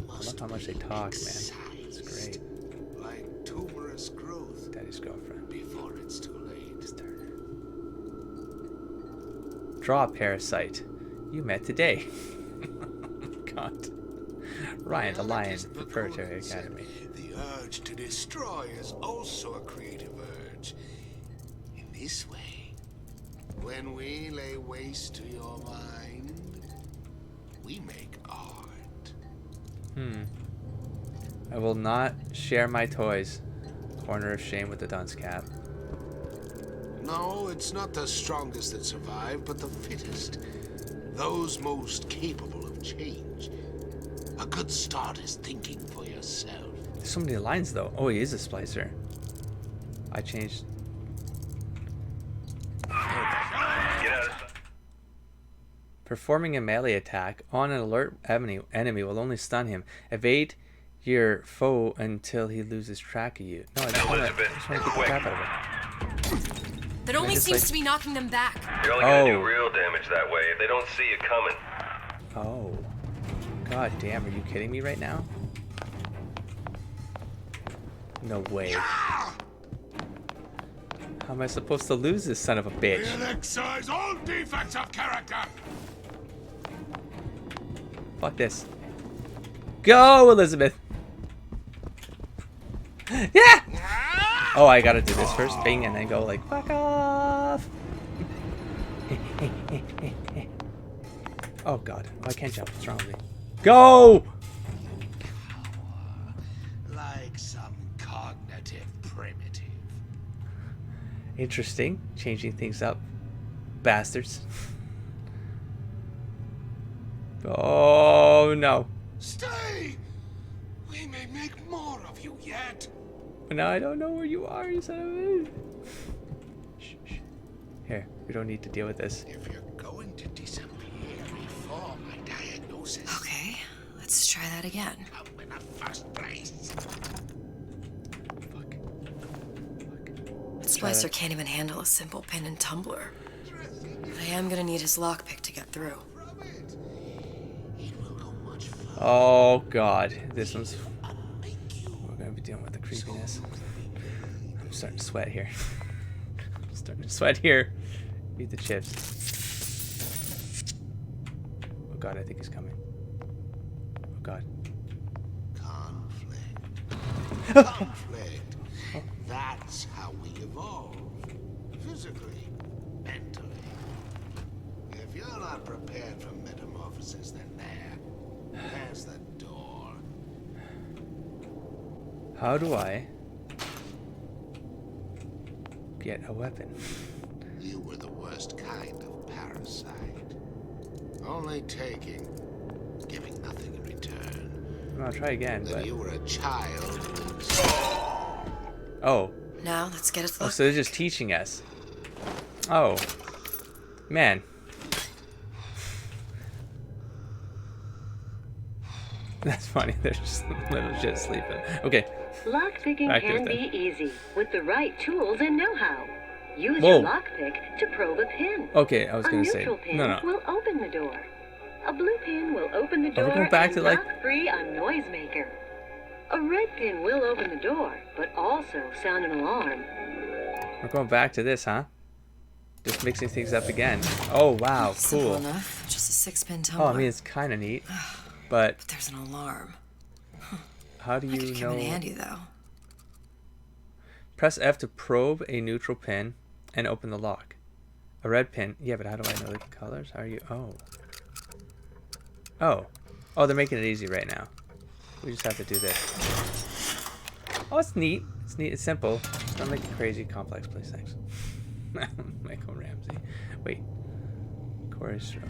Speaker 1: love how much they talk, man. It's great.
Speaker 8: Like tumorous growth.
Speaker 1: Daddy's girlfriend.
Speaker 8: Before it's too late.
Speaker 1: Draw a parasite. You met today. God. Ryan the Lion, Preparatory Academy.
Speaker 8: The urge to destroy is also a creative urge. In this way, when we lay waste to your mind, we make art.
Speaker 1: I will not share my toys. Corner of shame with the dunce cap.
Speaker 8: No, it's not the strongest that survive, but the fittest. Those most capable of change. A good start is thinking for yourself.
Speaker 1: There's so many lines though. Oh, he is a splicer. I changed. Performing a melee attack on an alert enemy will only stun him. Evade your foe until he loses track of you. No, I just want to get the crap out of it.
Speaker 7: That only seems to be knocking them back.
Speaker 3: You're only gonna do real damage that way if they don't see you coming.
Speaker 1: Oh. God damn, are you kidding me right now? No way. How am I supposed to lose this son of a bitch?
Speaker 8: We'll excise all defects of character.
Speaker 1: Fuck this. Go, Elizabeth! Yeah! Oh, I gotta do this first, bing, and then go like, fuck off! Oh god, oh, I can't jump, what's wrong with me? Go!
Speaker 8: Like some cognitive primitive.
Speaker 1: Interesting, changing things up. Bastards. Oh no.
Speaker 8: Stay! We may make more of you yet.
Speaker 1: But now I don't know where you are, you son of a... Shh, shh. Here, we don't need to deal with this.
Speaker 8: If you're going to disappear before my diagnosis...
Speaker 7: Okay, let's try that again.
Speaker 8: I'm in the first place.
Speaker 7: That splicer can't even handle a simple pin and tumbler. But I am gonna need his lockpick to get through.
Speaker 1: Oh god, this one's... We're gonna be dealing with the creepiness. I'm starting to sweat here. I'm starting to sweat here. Eat the chips. Oh god, I think he's coming. Oh god.
Speaker 8: Conflict. That's how we evolve. Physically, mentally. If you're not prepared for metamorphosis, then there's the door.
Speaker 1: How do I get a weapon?
Speaker 8: You were the worst kind of parasite. Only taking, giving nothing in return.
Speaker 1: I'll try again,
Speaker 8: Then
Speaker 1: but...
Speaker 8: you were a child.
Speaker 1: Oh.
Speaker 7: Now, let's get his lock.
Speaker 1: Oh, so they're just teaching us. Oh. Man. That's funny. They're just legit sleeping. Okay.
Speaker 19: Lockpicking can be easy with the right tools and know-how. Use
Speaker 1: Whoa.
Speaker 19: your lockpick to probe a pin.
Speaker 1: Okay, I was gonna say
Speaker 19: A neutral pin
Speaker 1: no.
Speaker 19: will open the door. A blue pin will open the door
Speaker 1: Are we going back
Speaker 19: and
Speaker 1: to like
Speaker 19: knock free a noisemaker. A red pin will open the door, but also sound an alarm.
Speaker 1: We're going back to this, huh? Just mixing things up again. Oh wow,
Speaker 7: Simple
Speaker 1: cool.
Speaker 7: enough. Just a 6-pin
Speaker 1: Oh,
Speaker 7: tumbler.
Speaker 1: I mean it's kind of neat, but
Speaker 7: there's an alarm.
Speaker 1: How do you
Speaker 7: That could
Speaker 1: know?
Speaker 7: come in handy though.
Speaker 1: Press F to probe a neutral pin and open the lock. A red pin. Yeah, but how do I know the colors? How are you? Oh. Oh. Oh, they're making it easy right now. We just have to do this. Oh, it's neat. It's neat. It's simple. It's not making crazy complex, please. Thanks. Michael Ramsey. Wait. Corey Stroh.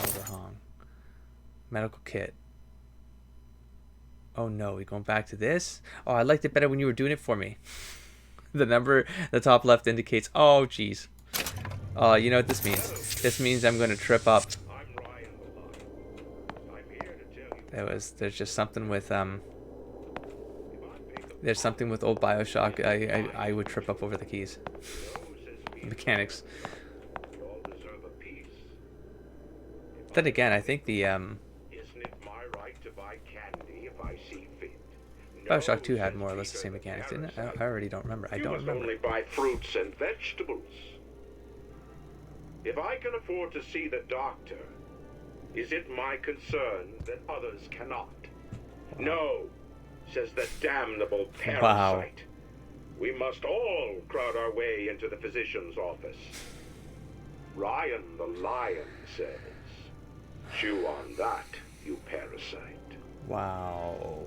Speaker 1: Oliver Hong. Medical kit. Oh no, we going back to this? Oh, I liked it better when you were doing it for me. The number at the top left indicates. Oh, jeez. Oh, you know what this means? This means I'm going to trip up. There's just something with there's something with old BioShock. I would trip up over the keys. Mechanics. Then again, I think the BioShock 2 had more or less the same mechanics, didn't it? I already don't remember. I don't remember.
Speaker 20: You must only buy fruits and vegetables. If I can afford to see the doctor, is it my concern that others cannot? No, says the damnable parasite.
Speaker 1: Wow.
Speaker 20: We must all crowd our way into the physician's office. Ryan the lion says, chew on that, you parasite.
Speaker 1: Wow.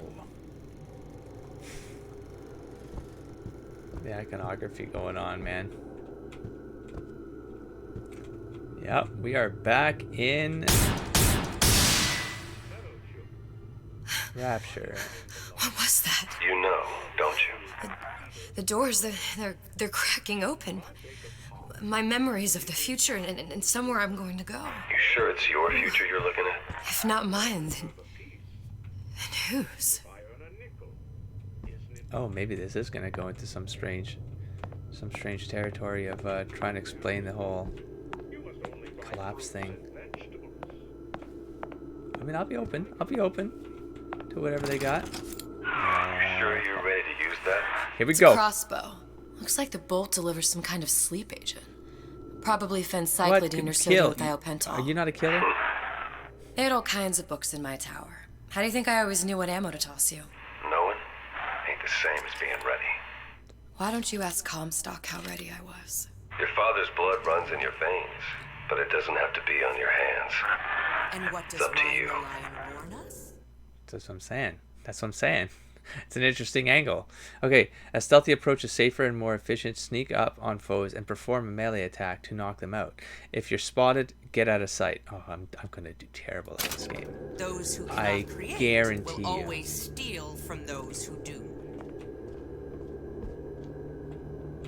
Speaker 1: The iconography going on, man. Yep, we are back in Rapture.
Speaker 7: What was that?
Speaker 3: You know, don't you?
Speaker 7: The doors, they're cracking open. My memories of the future and somewhere I'm going to go.
Speaker 3: You sure it's your future you're looking at?
Speaker 7: If not mine, then whose?
Speaker 1: Oh, maybe this is gonna go into some strange territory of trying to explain the whole collapse thing. I mean, I'll be open to whatever they got.
Speaker 3: Sure you're ready to use that?
Speaker 1: Here we
Speaker 7: It's
Speaker 1: go.
Speaker 7: A crossbow. Looks like the bolt delivers some kind of sleep agent. Probably phencyclidine or sodium thiopental.
Speaker 1: Are you not a killer?
Speaker 7: They had all kinds of books in my tower. How do you think I always knew what ammo to toss you?
Speaker 3: Knowing ain't the same as being ready.
Speaker 7: Why don't you ask Comstock how ready I was?
Speaker 3: Your father's blood runs in your veins, but it doesn't have to be on your hands.
Speaker 11: And what does
Speaker 3: It's up to
Speaker 11: Ryan
Speaker 3: you.
Speaker 11: the Lion warn us?
Speaker 1: That's what I'm saying. It's an interesting angle. Okay, a stealthy approach is safer and more efficient. Sneak up on foes and perform a melee attack to knock them out. If you're spotted, get out of sight. Oh, I'm gonna do terrible at this game.
Speaker 11: Those who
Speaker 1: I
Speaker 11: cannot create
Speaker 1: guarantee
Speaker 11: will
Speaker 1: you.
Speaker 11: always steal from those who do.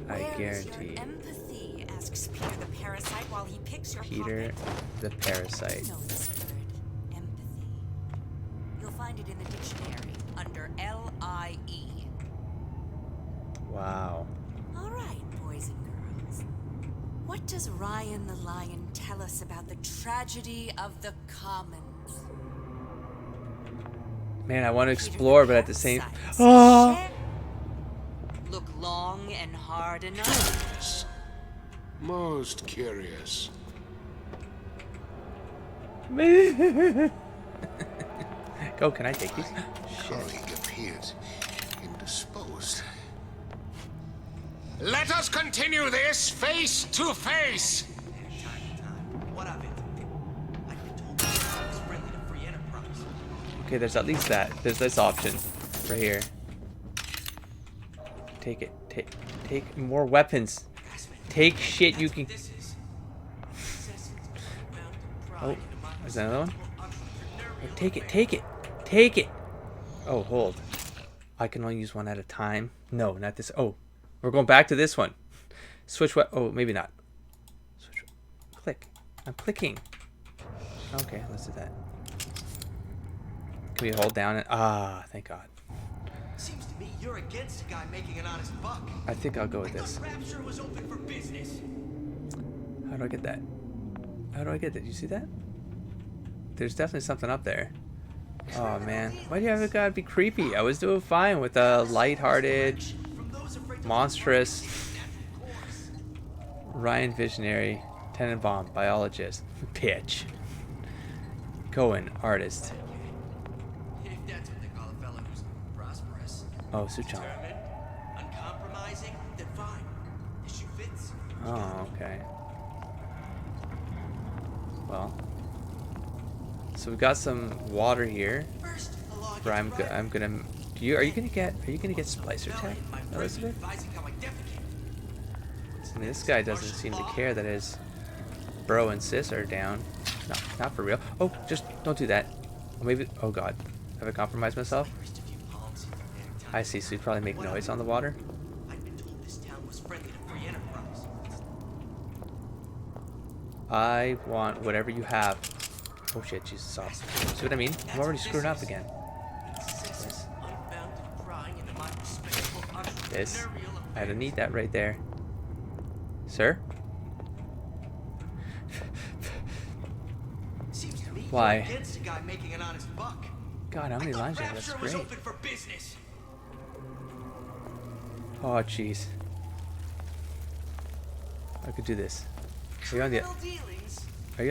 Speaker 1: I
Speaker 11: Where is
Speaker 1: guarantee
Speaker 11: your
Speaker 1: you.
Speaker 11: empathy? Asks Peter the parasite while he picks your
Speaker 1: Peter
Speaker 11: pocket.
Speaker 1: the parasite.
Speaker 11: You know this word, empathy. You'll find it in the dictionary under L-I-E.
Speaker 1: Wow.
Speaker 11: All right, boys and girls. What does Ryan the Lion tell us about the tragedy of the commons?
Speaker 1: Man, I want to explore, but at the same. Oh.
Speaker 11: Look long and hard enough.
Speaker 8: Most curious.
Speaker 1: Go, can I take these?
Speaker 8: Colleague appears indisposed. Let us continue this face to face.
Speaker 10: What of it? I've been told that was friendly to free enterprise.
Speaker 1: Okay, there's at least that. There's this option right here. Take it. Take more weapons. Take shit you can. Oh, is that another one? Oh, take it. Oh, hold. I can only use one at a time. No, not this. Oh, we're going back to this one. Switch what? Oh, maybe not. Switch. Click. I'm clicking. Okay, let's do that. Can we hold down it? Ah, thank God.
Speaker 10: Seems to me you're against a guy making an honest buck.
Speaker 1: I think I'll go with this.
Speaker 10: Rapture was open for business.
Speaker 1: How do I get that? You see that? There's definitely something up there. Oh man, why do you have it gotta be creepy? I was doing fine with a lighthearted, monstrous Ryan Visionary, Tenenbaum, biologist, bitch, Cohen, artist.
Speaker 10: If that's what they call a fellow who's prosperous.
Speaker 1: Oh, Suchan.
Speaker 10: Determined, uncompromising,
Speaker 1: Okay. Well. So we've got some water here. Where I'm gonna. Are you gonna get splicer tech, Elizabeth? I mean, this guy doesn't seem to care that his bro and sis are down. No, not for real. Oh, just don't do that. Or maybe. Oh God, have I compromised myself? I see. So you probably make noise on the water. I want whatever you have. Oh shit, Jesus sauce. See what I mean? I'm already screwing up again. This. I don't need that right there. Sir? Why? God, how many lines do you have? That's great. Oh, jeez. I could do this. Are you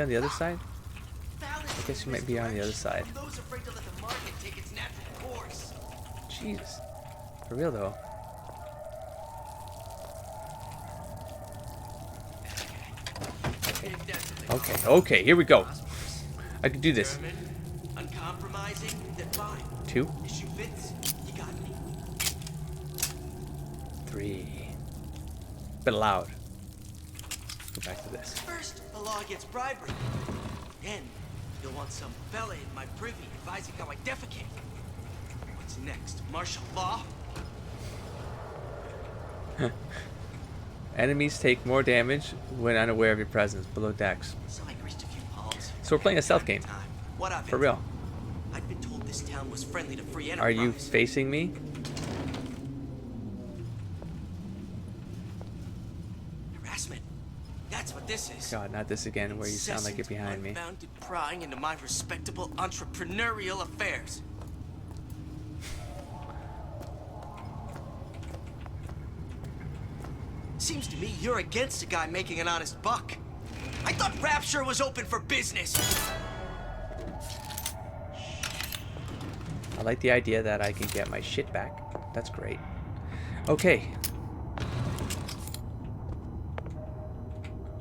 Speaker 1: on the other side? I guess you might be on the other side. Jesus. For real though. Okay, here we go. I can do this. 2. 3. Bit loud. Go back to this.
Speaker 9: First, the law gets bribery. Then, you'll want some fella in my privy advising how I defecate. What's next? Martial law?
Speaker 1: Enemies take more damage when unaware of your presence. Below decks. So we're playing a stealth game. For real.
Speaker 9: I'd been told this town was friendly to free enterprise.
Speaker 1: Are you facing me?
Speaker 9: Harassment. That's what this is.
Speaker 1: God, not this again where you sound like you're behind me.
Speaker 9: Unbounded prying into my respectable entrepreneurial affairs. Seems to me you're against a guy making an honest buck. I thought Rapture was open for business.
Speaker 1: I like the idea that I can get my shit back. That's great. Okay.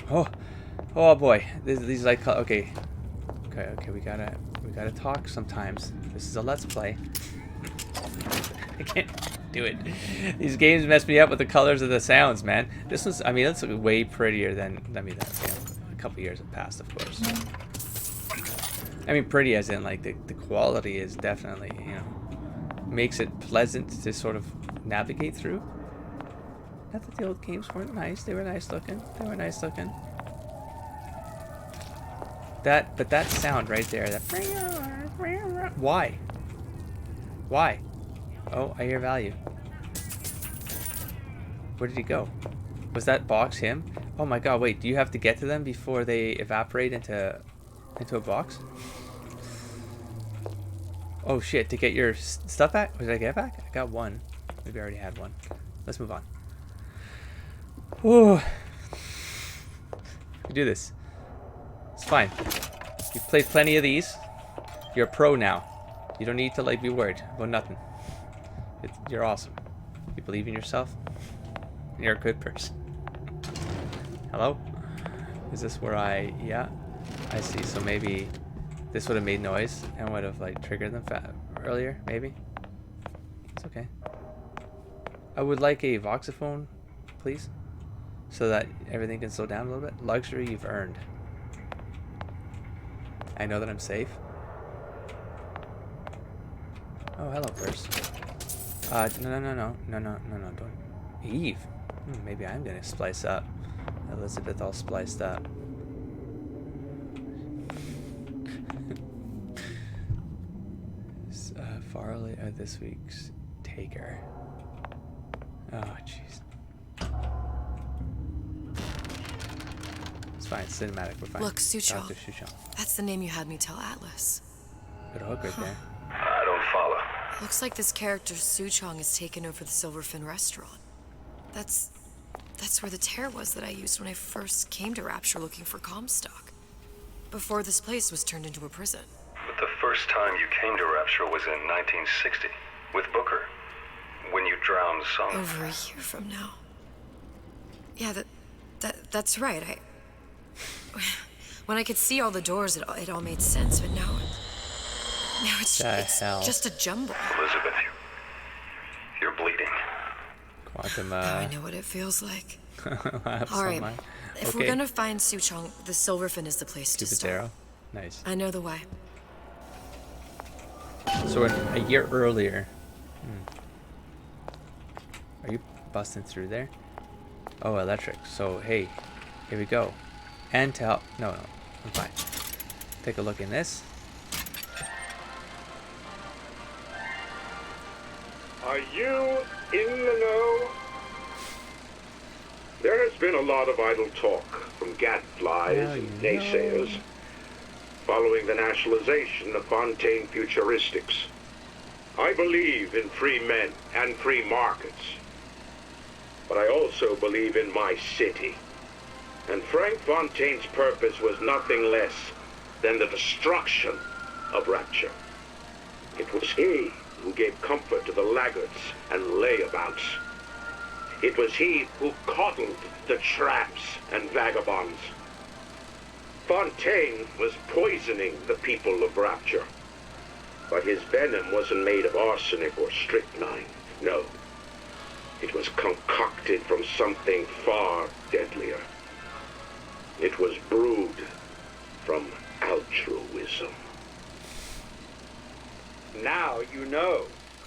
Speaker 1: Oh boy. These like okay. We gotta talk sometimes. This is a let's play. I can't do it. These games mess me up with the colors of the sounds, man. This one's, I mean, that's way prettier than, I mean, that's, you know, a couple years have passed, of course. I mean, pretty as in, like, the quality is definitely, you know, makes it pleasant to sort of navigate through. Not that the old games weren't nice. They were nice looking. But that sound right there, that... Why? Oh, I hear value. Where did he go? Was that box him? Oh my god, wait, do you have to get to them before they evaporate into a box? Oh shit, to get your stuff back? What did I get back? I got one. Maybe I already had one. Let's move on. Ooh. We do this. It's fine. You've played plenty of these. You're a pro now. You don't need to like be worried about nothing. You're awesome. You believe in yourself. You're a good person. Hello? Is this where yeah, I see. So maybe this would have made noise and would have like triggered them earlier. Maybe. It's okay. I would like a voxophone, please, so that everything can slow down a little bit. Luxury you've earned. I know that I'm safe. Oh, hello, person. No, don't. Eve. Maybe I'm gonna splice up. Elizabeth all spliced up. Farley this week's taker. Oh, jeez. It's fine, it's cinematic, we're fine.
Speaker 7: Look, Suchong.
Speaker 1: Dr. Suchong.
Speaker 7: That's the name you had me tell Atlas.
Speaker 1: Good hook right there.
Speaker 3: I don't follow.
Speaker 7: Looks like this character Suchong has taken over the Silverfin restaurant. That's where the tear was that I used when I first came to Rapture looking for Comstock. Before this place was turned into a prison.
Speaker 3: But the first time you came to Rapture was in 1960, with Booker, when you drowned Song.
Speaker 7: Over a year from now. Yeah, That's right. When I could see all the doors, it all made sense, but now it's just a jumble.
Speaker 3: Elizabeth, you're bleeding.
Speaker 1: Quantum,
Speaker 7: Now I know what it feels like.
Speaker 1: All
Speaker 7: right. If we're gonna find Suchong, the Silverfin is the place to start.
Speaker 1: Arrow. Nice.
Speaker 7: I know the way.
Speaker 1: So we're a year earlier. Are you busting through there? Oh, electric. So hey, here we go. And to help. No, I'm fine. Take a look in this.
Speaker 20: Are you in the know? There has been a lot of idle talk from gadflies and naysayers following the nationalization of Fontaine Futuristics. I believe in free men and free markets, but I also believe in my city. And Frank Fontaine's purpose was nothing less than the destruction of Rapture. It was he who gave comfort to the laggards and layabouts. It was he who coddled the tramps and vagabonds. Fontaine was poisoning the people of Rapture. But his venom wasn't made of arsenic or strychnine. No. It was concocted from something far deadlier. It was brewed from altruism.
Speaker 21: Now you know.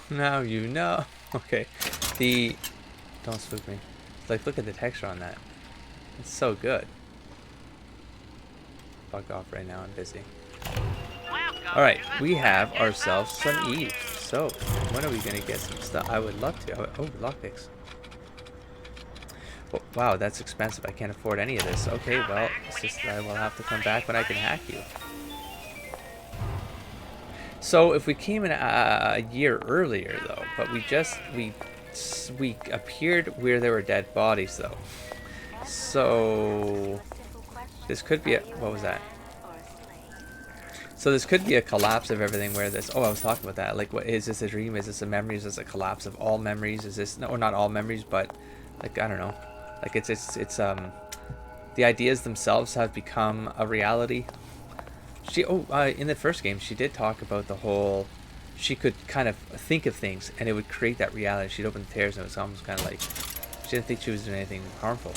Speaker 1: Now you know. Okay. Don't spook me. Like, look at the texture on that. It's so good. Fuck off right now. I'm busy. Alright, we have ourselves some Eve. So, when are we going to get some stuff? I would love to. Oh, lockpicks. Well, wow, that's expensive. I can't afford any of this. Okay, well, it's just I will have to come back when I can hack you. So, if we came in a year earlier, though, but we appeared where there were dead bodies, though. So, this could be a... What was that? So this could be a collapse of everything where this... Oh, I was talking about that. Like, what is this a dream? Is this a memory? Is this a collapse of all memories? Is this... No, or not all memories, but... Like, I don't know. Like, it's the ideas themselves have become a reality. In the first game, she did talk about the whole... She could kind of think of things, and it would create that reality. She'd open the tears, and it was almost kind of like... She didn't think she was doing anything harmful.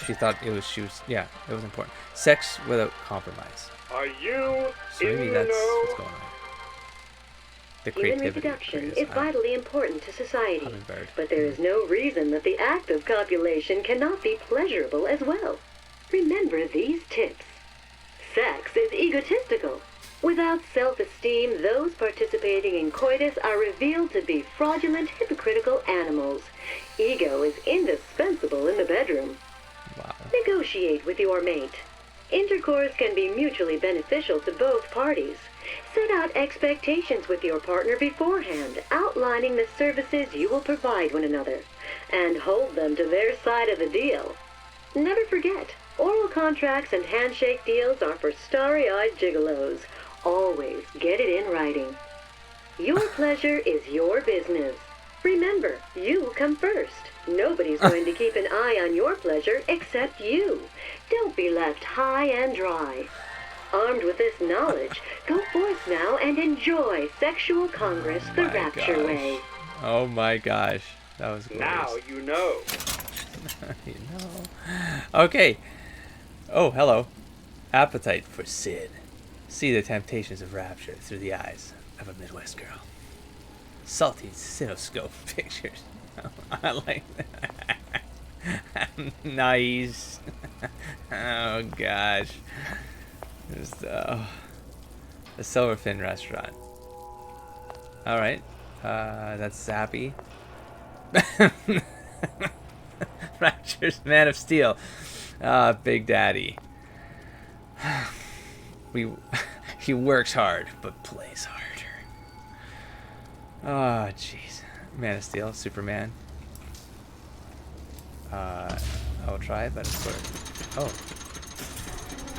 Speaker 1: She thought it was... Yeah, it was important. Sex without compromise.
Speaker 20: Are you
Speaker 1: So maybe that's what's going on. The
Speaker 19: Human
Speaker 1: creativity.
Speaker 19: reproduction is vitally important to society,
Speaker 1: Hummingbird.
Speaker 19: but there is no reason that the act of copulation cannot be pleasurable as well. Remember these tips. Sex is egotistical. Without self-esteem, those participating in coitus are revealed to be fraudulent, hypocritical animals. Ego is indispensable in the bedroom.
Speaker 1: Wow.
Speaker 19: Negotiate with your mate. Intercourse can be mutually beneficial to both parties. Set out expectations with your partner beforehand, outlining the services you will provide one another, and hold them to their side of the deal. Never forget, oral contracts and handshake deals are for starry-eyed gigolos. Always get it in writing. Your pleasure is your business. Remember, you come first. Nobody's going to keep an eye on your pleasure except you. Don't be left high and dry. Armed with this knowledge, go forth now and enjoy Sexual Congress the Rapture way.
Speaker 1: Oh my gosh. That was glorious.
Speaker 21: Now you know.
Speaker 1: You know. Okay. Oh, hello. Appetite for Sid. See the temptations of rapture through the eyes of a Midwest girl. Salty cinescope pictures. I like that. Nice. Oh gosh. There's the Silverfin restaurant. Alright. That's Zappy. Rapture's Man of Steel. Big Daddy. He works hard, but plays harder. Oh, jeez. Man of Steel, Superman. I'll try, but it's sort of...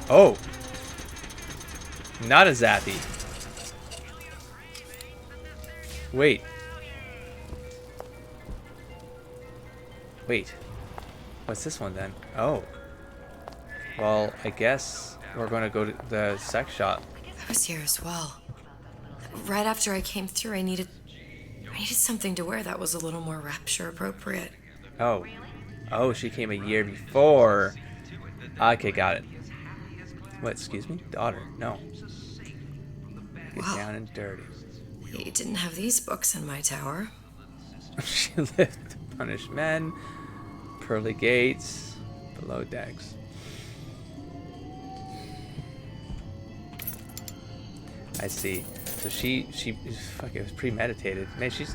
Speaker 1: Oh! Not a Zappy. Wait. Wait. What's this one then? Oh. Well, I guess we're going to go to the sex shop.
Speaker 7: I was here as well. Right after I came through, I needed something to wear that was a little more rapture appropriate.
Speaker 1: Oh. Oh, she came a year before. Okay, got it. What, excuse me? Daughter, no. Get down and dirty.
Speaker 7: You didn't have these books in my tower.
Speaker 1: She lived to punish men. Pearly gates. Below decks. I see. So she fuck, it was premeditated. Man, she's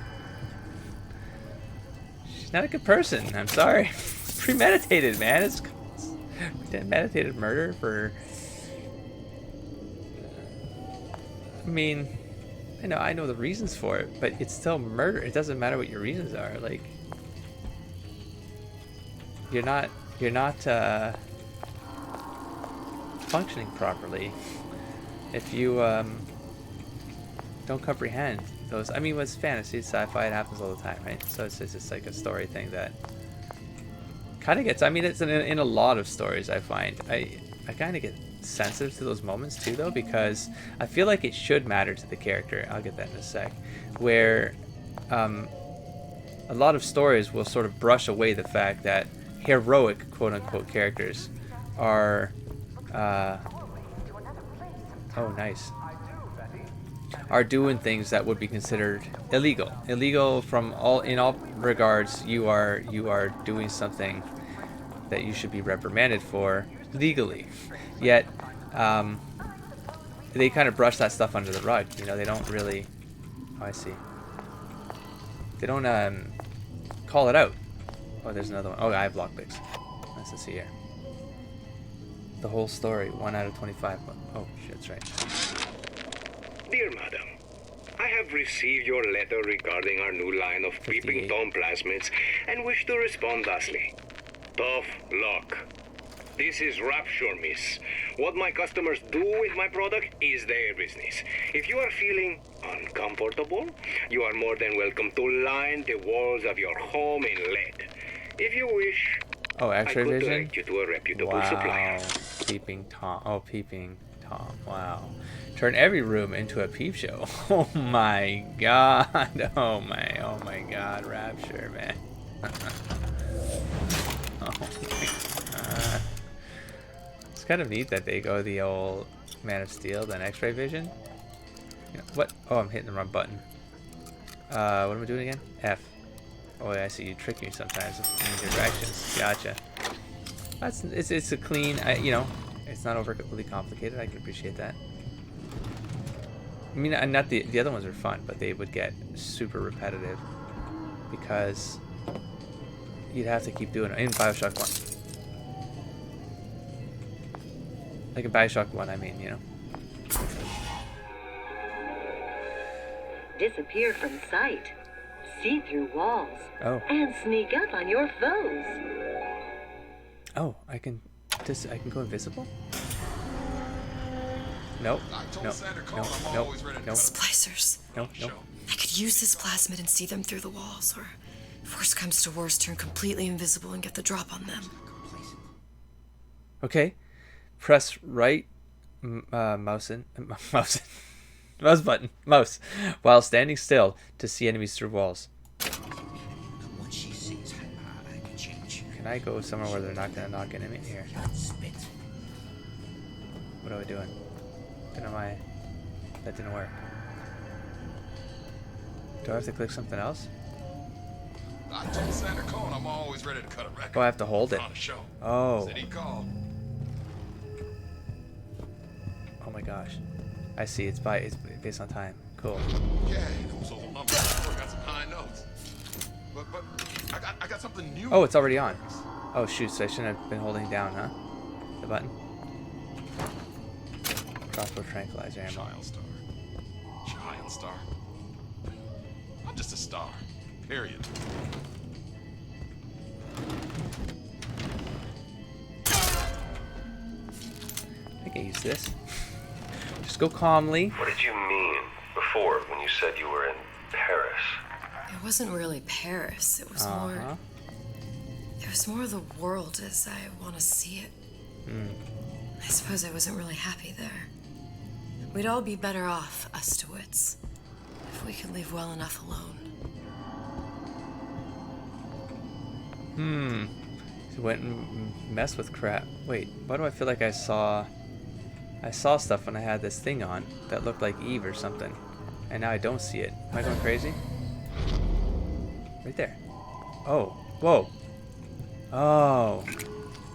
Speaker 1: not a good person. I'm sorry. Premeditated, man. It's premeditated murder for. I mean, I know the reasons for it, but it's still murder. It doesn't matter what your reasons are. Like, you're not functioning properly if you don't comprehend those. I mean, with fantasy, sci-fi, it happens all the time, right? So it's just like a story thing that kind of gets. I mean, it's in a lot of stories. I find I kind of get sensitive to those moments too, though, because I feel like it should matter to the character. I'll get that in a sec. Where a lot of stories will sort of brush away the fact that heroic, quote-unquote, characters are are doing things that would be considered illegal from in all regards. You are doing something that you should be reprimanded for legally, yet they kind of brush that stuff under the rug. They don't really. Oh, I see. They don't call it out. Oh, there's another one. Oh, I have lockpicks. Let's see here. The whole story, 1 out of 25. Oh, shit, that's right.
Speaker 20: Dear Madam, I have received your letter regarding our new line of peeping Tom plasmids and wish to respond thusly. Tough luck. This is Rapture, miss. What my customers do with my product is their business. If you are feeling uncomfortable, you are more than welcome to line the walls of your home in lead. If you wish,
Speaker 1: X-ray
Speaker 20: I could
Speaker 1: vision?
Speaker 20: direct you to a reputable
Speaker 1: Wow.
Speaker 20: supplier.
Speaker 1: Peeping Tom. Oh, Peeping Tom. Wow. Turn every room into a peep show. Oh my god. Oh my god. Rapture, man. Oh my god. It's kind of neat that they go the old Man of Steel, then X-ray vision. What? Oh, I'm hitting the wrong button. What am I doing again? F. Oh, yeah, I see you trick me sometimes in your directions. Gotcha. It's a clean. It's not overly complicated. I can appreciate that. I mean, not the other ones are fun, but they would get super repetitive because you'd have to keep doing it in BioShock 1. Like in BioShock 1, I mean,
Speaker 19: Disappear from sight, see through walls,
Speaker 1: and
Speaker 19: sneak up on your foes.
Speaker 1: Oh, I can go invisible? Nope. Nope.
Speaker 7: Splicers.
Speaker 1: Nope.
Speaker 7: I could use this plasmid and see them through the walls, or if worst comes to worst, turn completely invisible and get the drop on them.
Speaker 1: Okay. Press right mouse button while standing still to see enemies through walls. Can I go somewhere where they're not gonna knock an enemy here? What am I doing? That didn't work. Do I have to click something else?
Speaker 18: I told Santa Cone I'm always ready to cut a record.
Speaker 1: Oh, I have to hold it. Oh.
Speaker 18: Said he called.
Speaker 1: Oh my gosh. I see. It's based on time. Cool.
Speaker 18: Yeah, those old numbers. I got some high notes. But I got something new.
Speaker 1: Oh, it's already on. Oh shoot, so I shouldn't have been holding down, huh? The button. Crossbow tranquilizer ammo.
Speaker 18: Child star. I'm just a star. Period.
Speaker 1: I can use this. Just go calmly.
Speaker 3: What did you mean before when you said you were in Paris?
Speaker 7: It wasn't really Paris. It was more. It was more the world as I want to see it. I suppose I wasn't really happy there. We'd all be better off, us DeWitts, if we could leave well enough alone.
Speaker 1: He went and messed with crap. Wait, why do I feel like I saw stuff when I had this thing on that looked like Eve or something, and now I don't see it. Am I going crazy? Right there. Oh, whoa. Oh,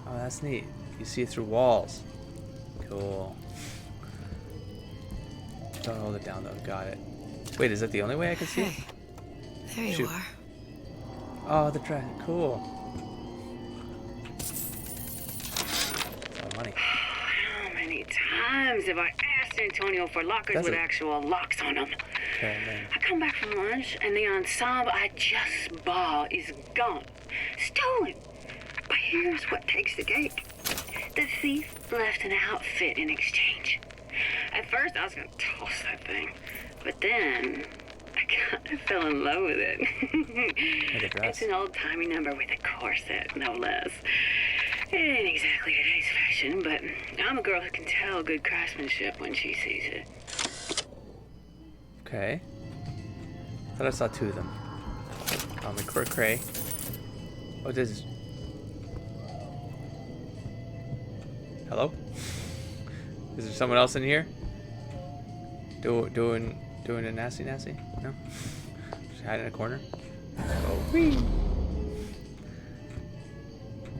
Speaker 1: that's neat. You see it through walls. Cool. Don't hold it down though. Got it. Wait, is that the only way I can see it?
Speaker 7: There you
Speaker 1: Shoot.
Speaker 7: are.
Speaker 1: Oh, the track. Cool. Oh, money.
Speaker 2: How many times have I asked Antonio for lockers with actual locks on them?
Speaker 1: Okay, then.
Speaker 2: I come back from lunch and the ensemble I just bought is gone. Stolen. But here's what takes the cake. The thief left an outfit in exchange. At first I was gonna toss that thing, but then I kind of fell in love with it. It's an old-timey number with a corset, no less. It ain't exactly today's fashion, but I'm a girl who can tell good craftsmanship when she sees it.
Speaker 1: Okay. Thought I saw two of them. The cray. Oh, this is... Hello? Is there someone else in here? Doing a nasty? No? Just hide in a corner? Oh, whee!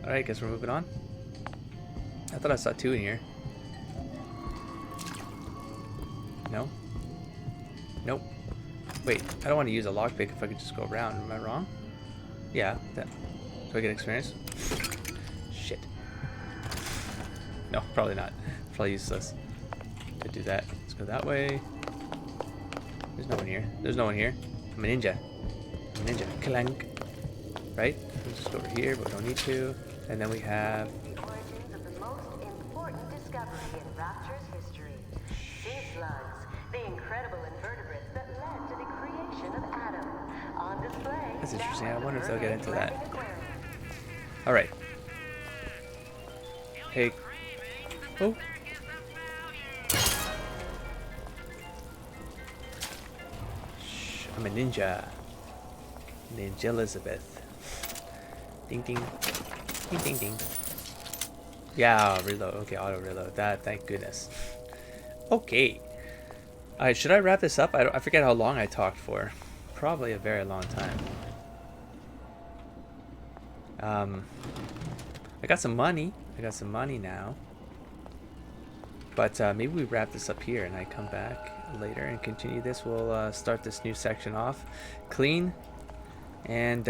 Speaker 1: Alright, guess we're moving on. I thought I saw two in here. No? Nope. Wait, I don't want to use a lockpick if I could just go around. Am I wrong? Yeah. That. Do I get experience? Shit. No, probably not. Probably useless to do that. Let's go that way. There's no one here. There's no one here. I'm a ninja. Clank. Right? Let's just go over here, but we don't need to. And then we have...
Speaker 19: The origins of the most important discovery in Rapture's history. Sea slugs, the incredible invertebrates that led to the creation of Adam. On display...
Speaker 1: That's interesting. I wonder if they'll get into that. Alright. Hey. Oh. Shh, I'm a ninja. Ninja Elizabeth. Ding ding. Ding ding ding. Yeah, reload. Okay, auto reload. That, thank goodness. Okay. Alright, should I wrap this up? I forget how long I talked for. Probably a very long time. I got some money. I got some money now. But maybe we wrap this up here and I come back later and continue this. We'll start this new section off clean. And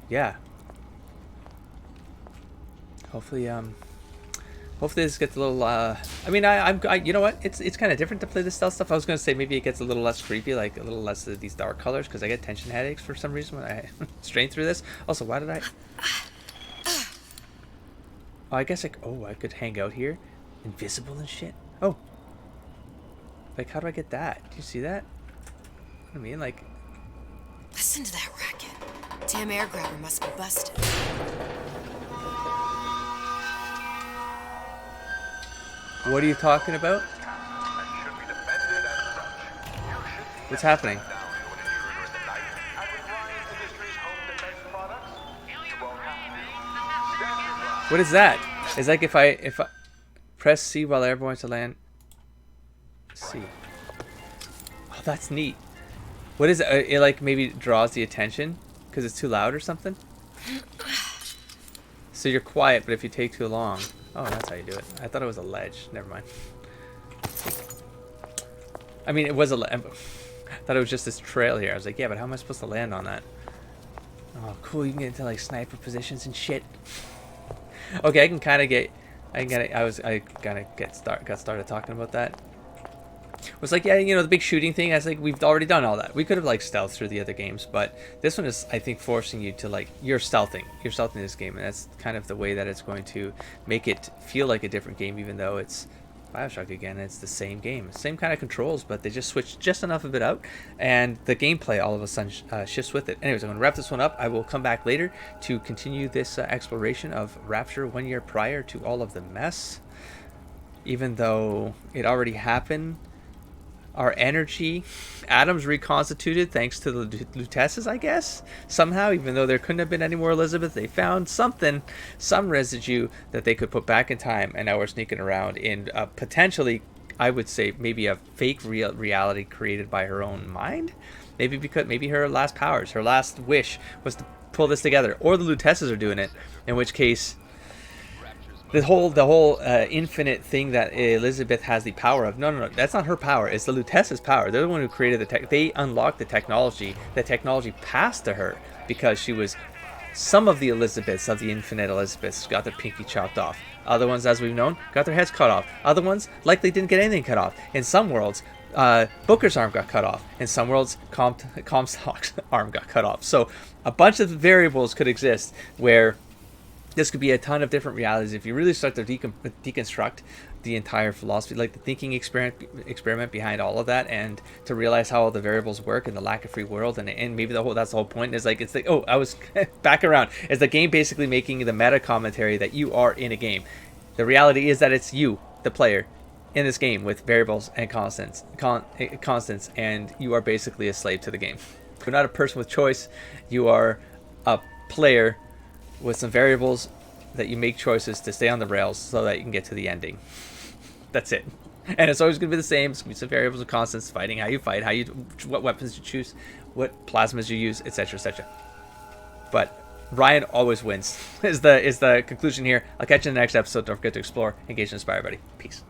Speaker 1: yeah. Hopefully this gets a little I mean I you know what, it's kind of different to play the stealth stuff. I was gonna say maybe it gets a little less creepy, like a little less of these dark colors, because I get tension headaches for some reason when I strain through this. Also, why did I oh, I guess I could hang out here invisible and shit. Oh, like how do I get that? Do you see that? I mean, like,
Speaker 7: Listen to that racket. Damn air grabber must be busted.
Speaker 1: what are you talking about? What's happening? What is that? It's like if I press C while airborne wants to land. C. Oh, that's neat. What is it? It like maybe draws the attention because it's too loud or something. So you're quiet, but if you take too long. Oh, that's how you do it. I thought it was a ledge. Never mind. I mean, it was a ledge. I thought it was just this trail here. I was like, yeah, but how am I supposed to land on that? Oh, cool. You can get into like sniper positions and shit. Okay, I can kind of get. I got started talking about that. It was like, yeah, you know, the big shooting thing. I was like, we've already done all that. We could have like stealthed through the other games, but this one is, I think, forcing you to like you're stealthing this game, and that's kind of the way that it's going to make it feel like a different game, even though it's BioShock again. It's the same game, same kind of controls, but they just switched just enough of it out, and the gameplay all of a sudden shifts with it. Anyways, I'm going to wrap this one up. I will come back later to continue this exploration of Rapture 1 year prior to all of the mess. Even though it already happened, our energy atoms reconstituted thanks to the Lutesses, I guess, somehow. Even though there couldn't have been any more Elizabeth, they found something, some residue that they could put back in time, and now we're sneaking around in potentially, I would say, maybe a fake reality created by her own mind. Maybe her last powers, her last wish was to pull this together, or the Lutesses are doing it, in which case the whole infinite thing that Elizabeth has the power of. No, that's not her power. It's the Lutesses' power. They're the one who created the tech. They unlocked the technology. The technology passed to her because she was. Some of the Elizabeths, of the infinite Elizabeths, got their pinky chopped off. Other ones, as we've known, got their heads cut off. Other ones likely didn't get anything cut off. In some worlds, Booker's arm got cut off. In some worlds, Comstock's arm got cut off. So a bunch of variables could exist where this could be a ton of different realities if you really start to deconstruct the entire philosophy, like the thinking experiment behind all of that, and to realize how all the variables work and the lack of free world, and maybe that's the whole point. Is like, it's like, oh, I was back around. Is the game basically making the meta commentary that you are in a game? The reality is that it's you, the player, in this game with variables and constants, and you are basically a slave to the game. You're not a person with choice. You are a player with some variables that you make choices to stay on the rails so that you can get to the ending. That's it. And it's always going to be the same. It's going to be some variables and constants, fighting, how you fight, what weapons you choose, what plasmas you use, etc., etc. But Ryan always wins is the conclusion here. I'll catch you in the next episode. Don't forget to explore, engage, and inspire, buddy. Peace.